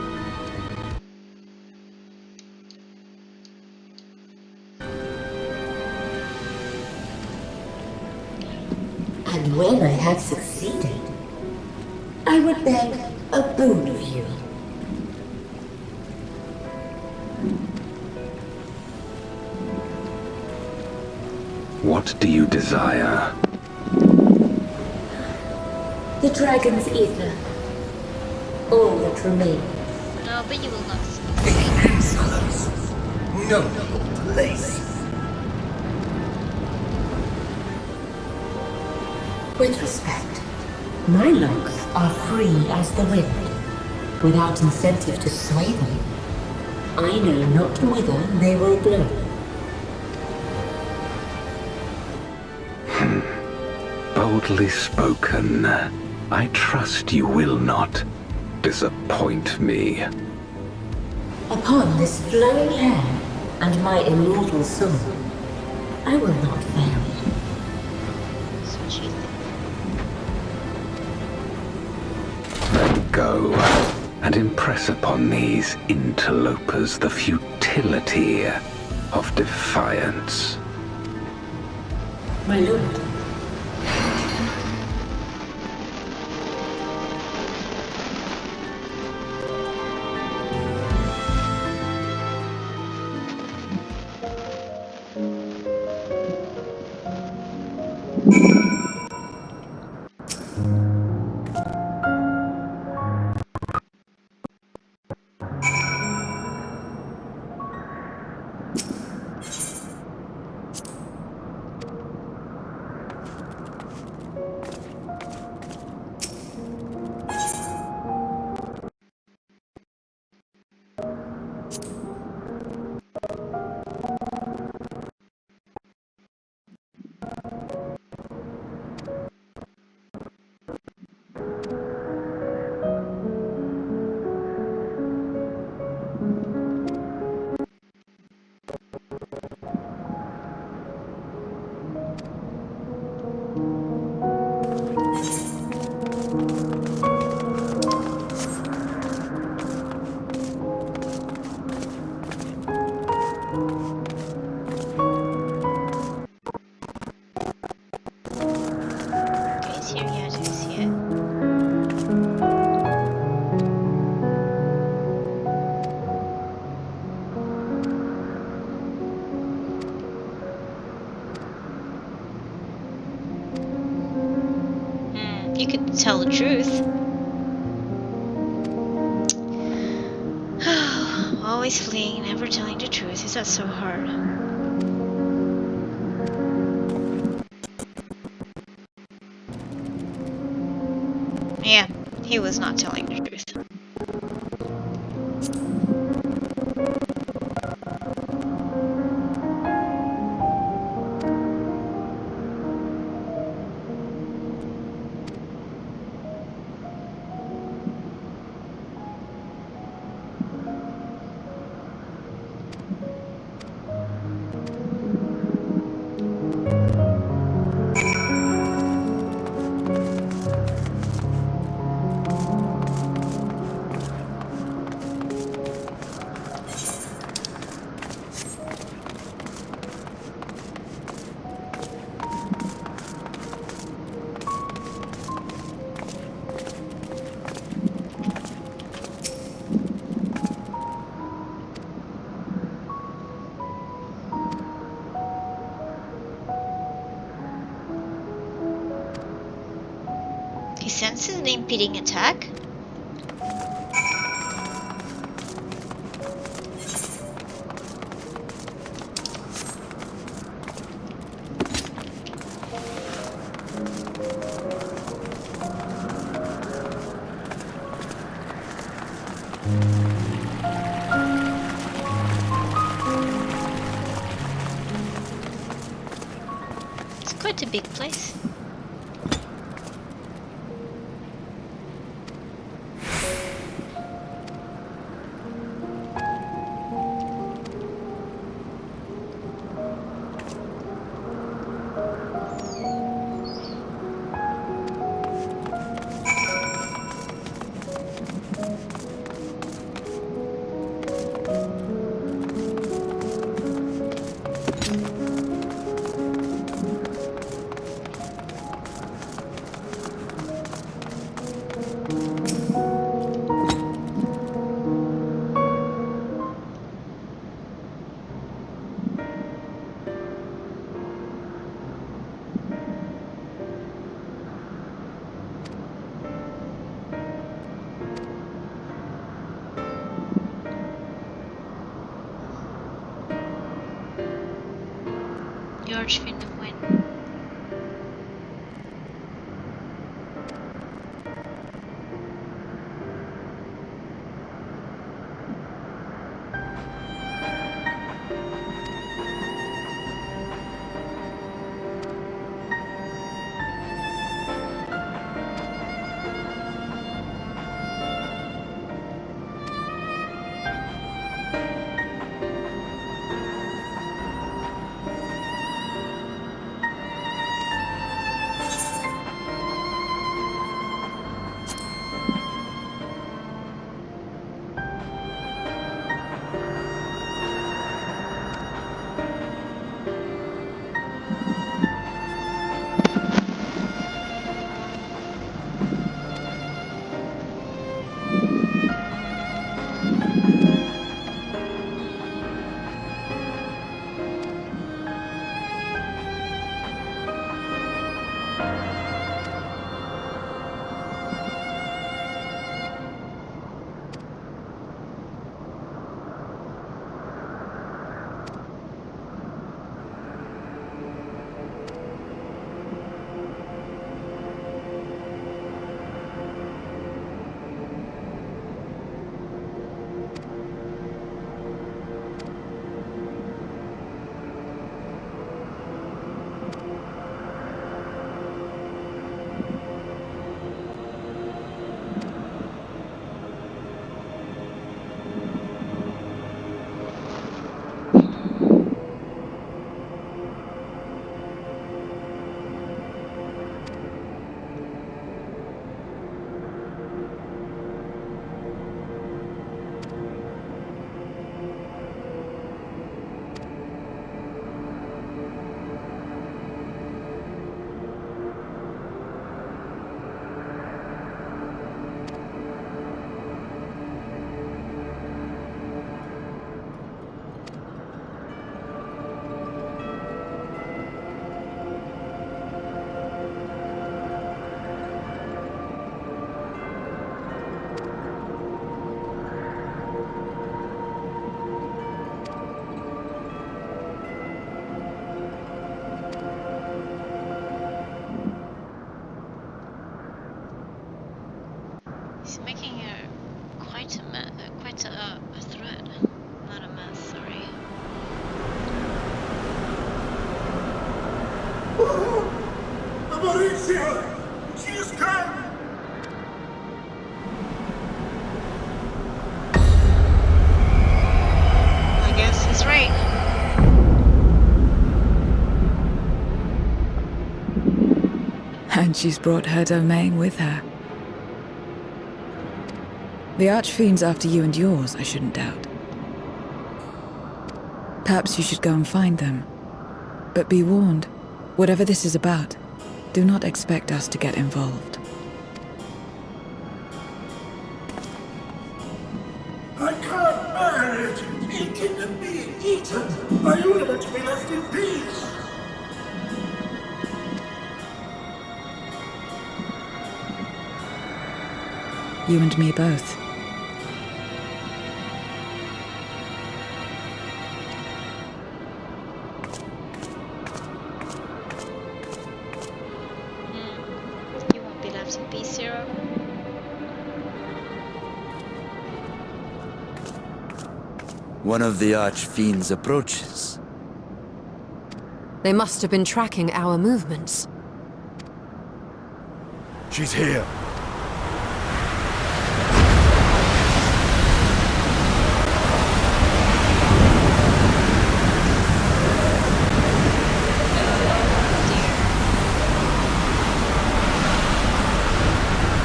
And when I have succeeded, I would beg a boon of you. What do you desire? The dragon's ether. All that remains. No, but you will not. Excellence. Noble place. With respect, my locks are free as the wind, without incentive to sway them. I know not whither they will blow. Boldly spoken. I trust you will not disappoint me. Upon this flowing hair and my immortal soul, I will not fail. So she Then go and impress upon these interlopers the futility of defiance. My lord. is here, yeah, I see it. You could tell the truth. Always fleeing, never telling the truth. Is that so hard? Yeah, he was not telling the truth. senses an impeding attack? It's quite a big place. The Archfiend of Wind. He's making quite a thread, not a mess. Sorry. Maurizio! She is come! I guess he's right. And she's brought her domain with her. The Archfiend's after you and yours, I shouldn't doubt. Perhaps you should go and find them. But be warned, whatever this is about, do not expect us to get involved. I can't bear it! Eating and being eaten! I order to be left in peace! You and me both. You won't be left in peace, Zero. One of the Archfiends approaches. They must have been tracking our movements. She's here.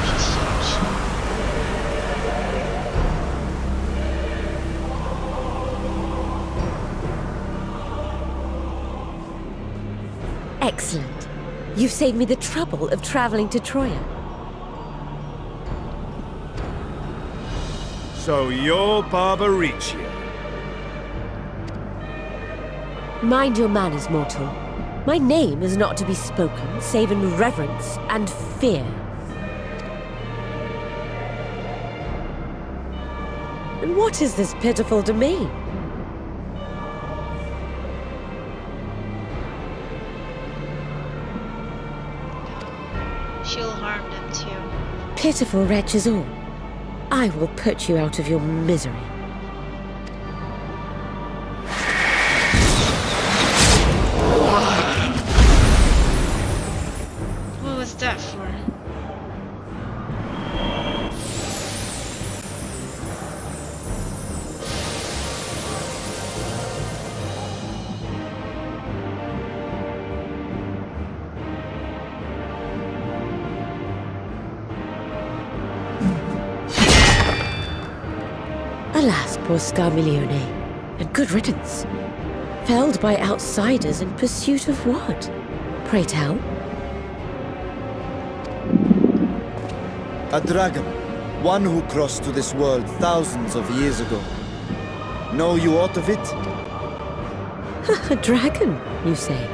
She's huge. Excellent. You've saved me the trouble of traveling to Troya. So you're Barbaricia. Mind your manners, mortal. My name is not to be spoken, save in reverence and fear. And what is this pitiful domain? She'll harm them too. Pitiful wretches all. I will put you out of your misery. What was that for? Alas, poor Scarmiglione, and good riddance. Felled by outsiders in pursuit of what? Pray tell. A dragon. One who crossed to this world thousands of years ago. Know you aught of it? A dragon, you say?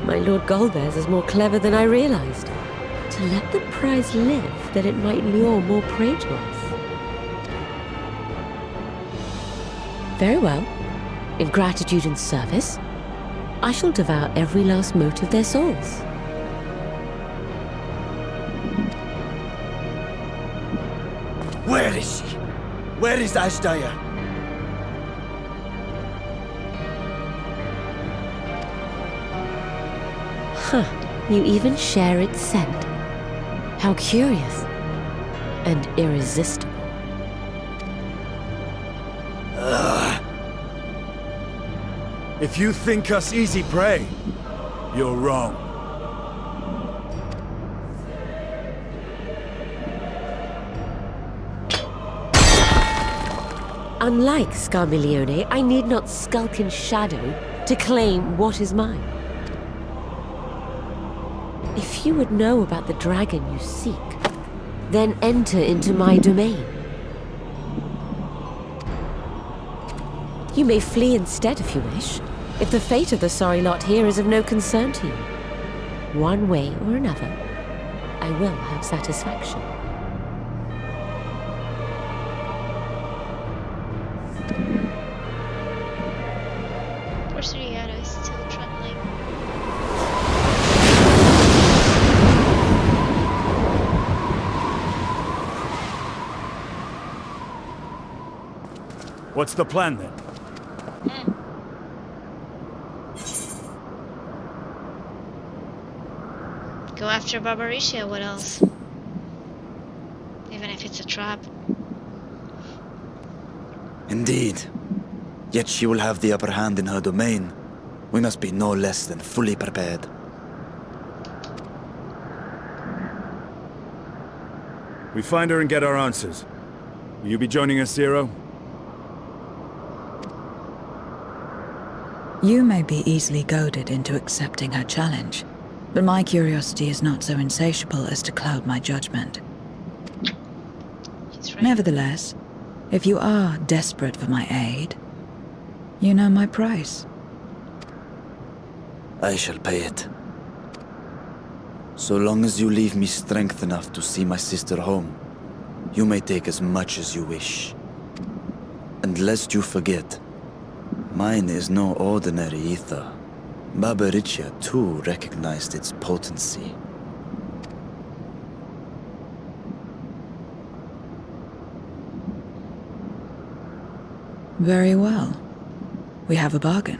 My Lord Golbez is more clever than I realized. To let the prize live, that it might lure more prey to us. Very well. In gratitude and service, I shall devour every last mote of their souls. Where is she? Where is Ashdaya? You even share its scent. How curious. And irresistible. If you think us easy prey, you're wrong. Unlike Scarmiglione, I need not skulk in shadow to claim what is mine. If you would know about the dragon you seek, then enter into my domain. You may flee instead if you wish, if the fate of the sorry lot here is of no concern to you. One way or another, I will have satisfaction. Poor Suriato is still trembling. What's the plan then? Go after Barbaricia, what else? Even if it's a trap. Indeed. Yet she will have the upper hand in her domain. We must be no less than fully prepared. We find her and get our answers. Will you be joining us, Zero? You may be easily goaded into accepting her challenge, but my curiosity is not so insatiable as to cloud my judgment. She's right. Nevertheless, If you are desperate for my aid, you know my price. I shall pay it. So long as you leave me strength enough to see my sister home, you may take as much as you wish. And lest you forget, mine is no ordinary ether. Barbaricia too recognized its potency. Very well. We have a bargain.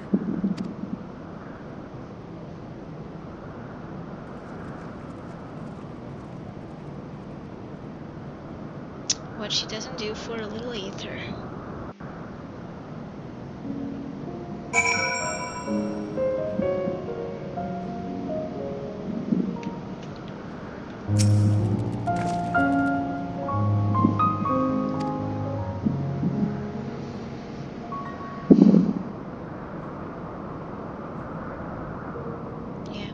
What she doesn't do for a little ether. Yeah.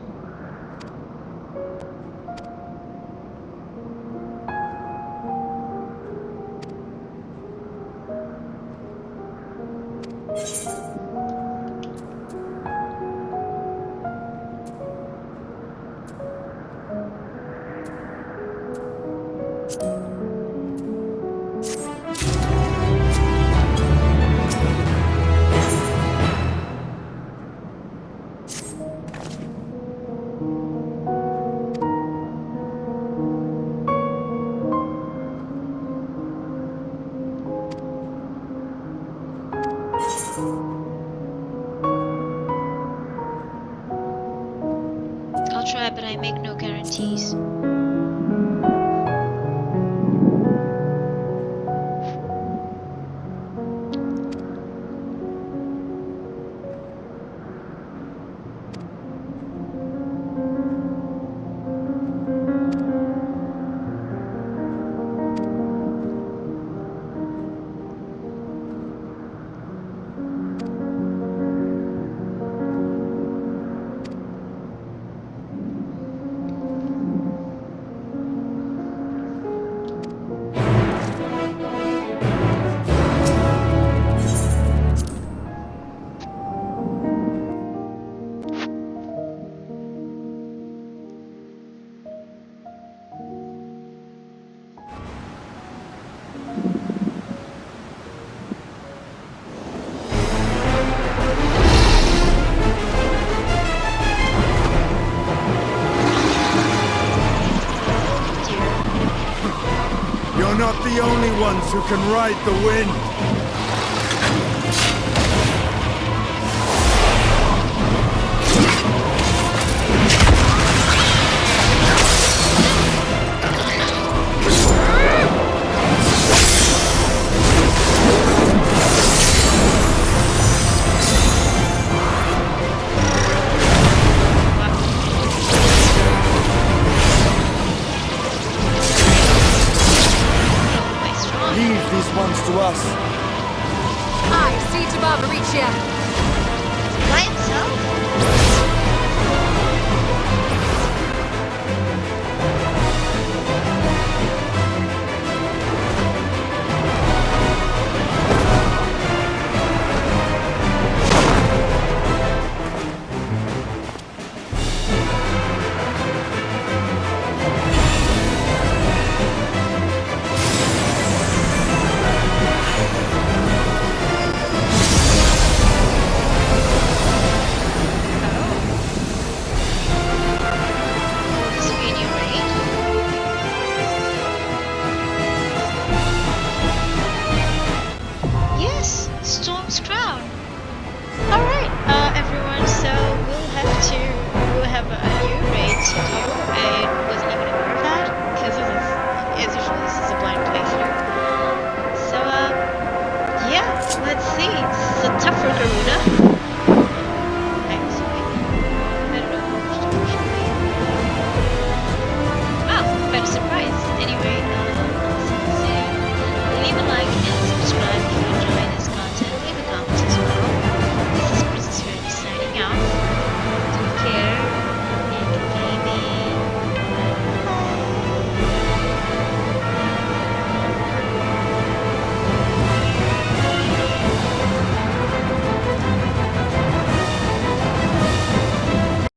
I'll try, but I make no guarantees. You're not the only ones who can ride the wind. Leave these ones to us. I, Siege of Barbaricia,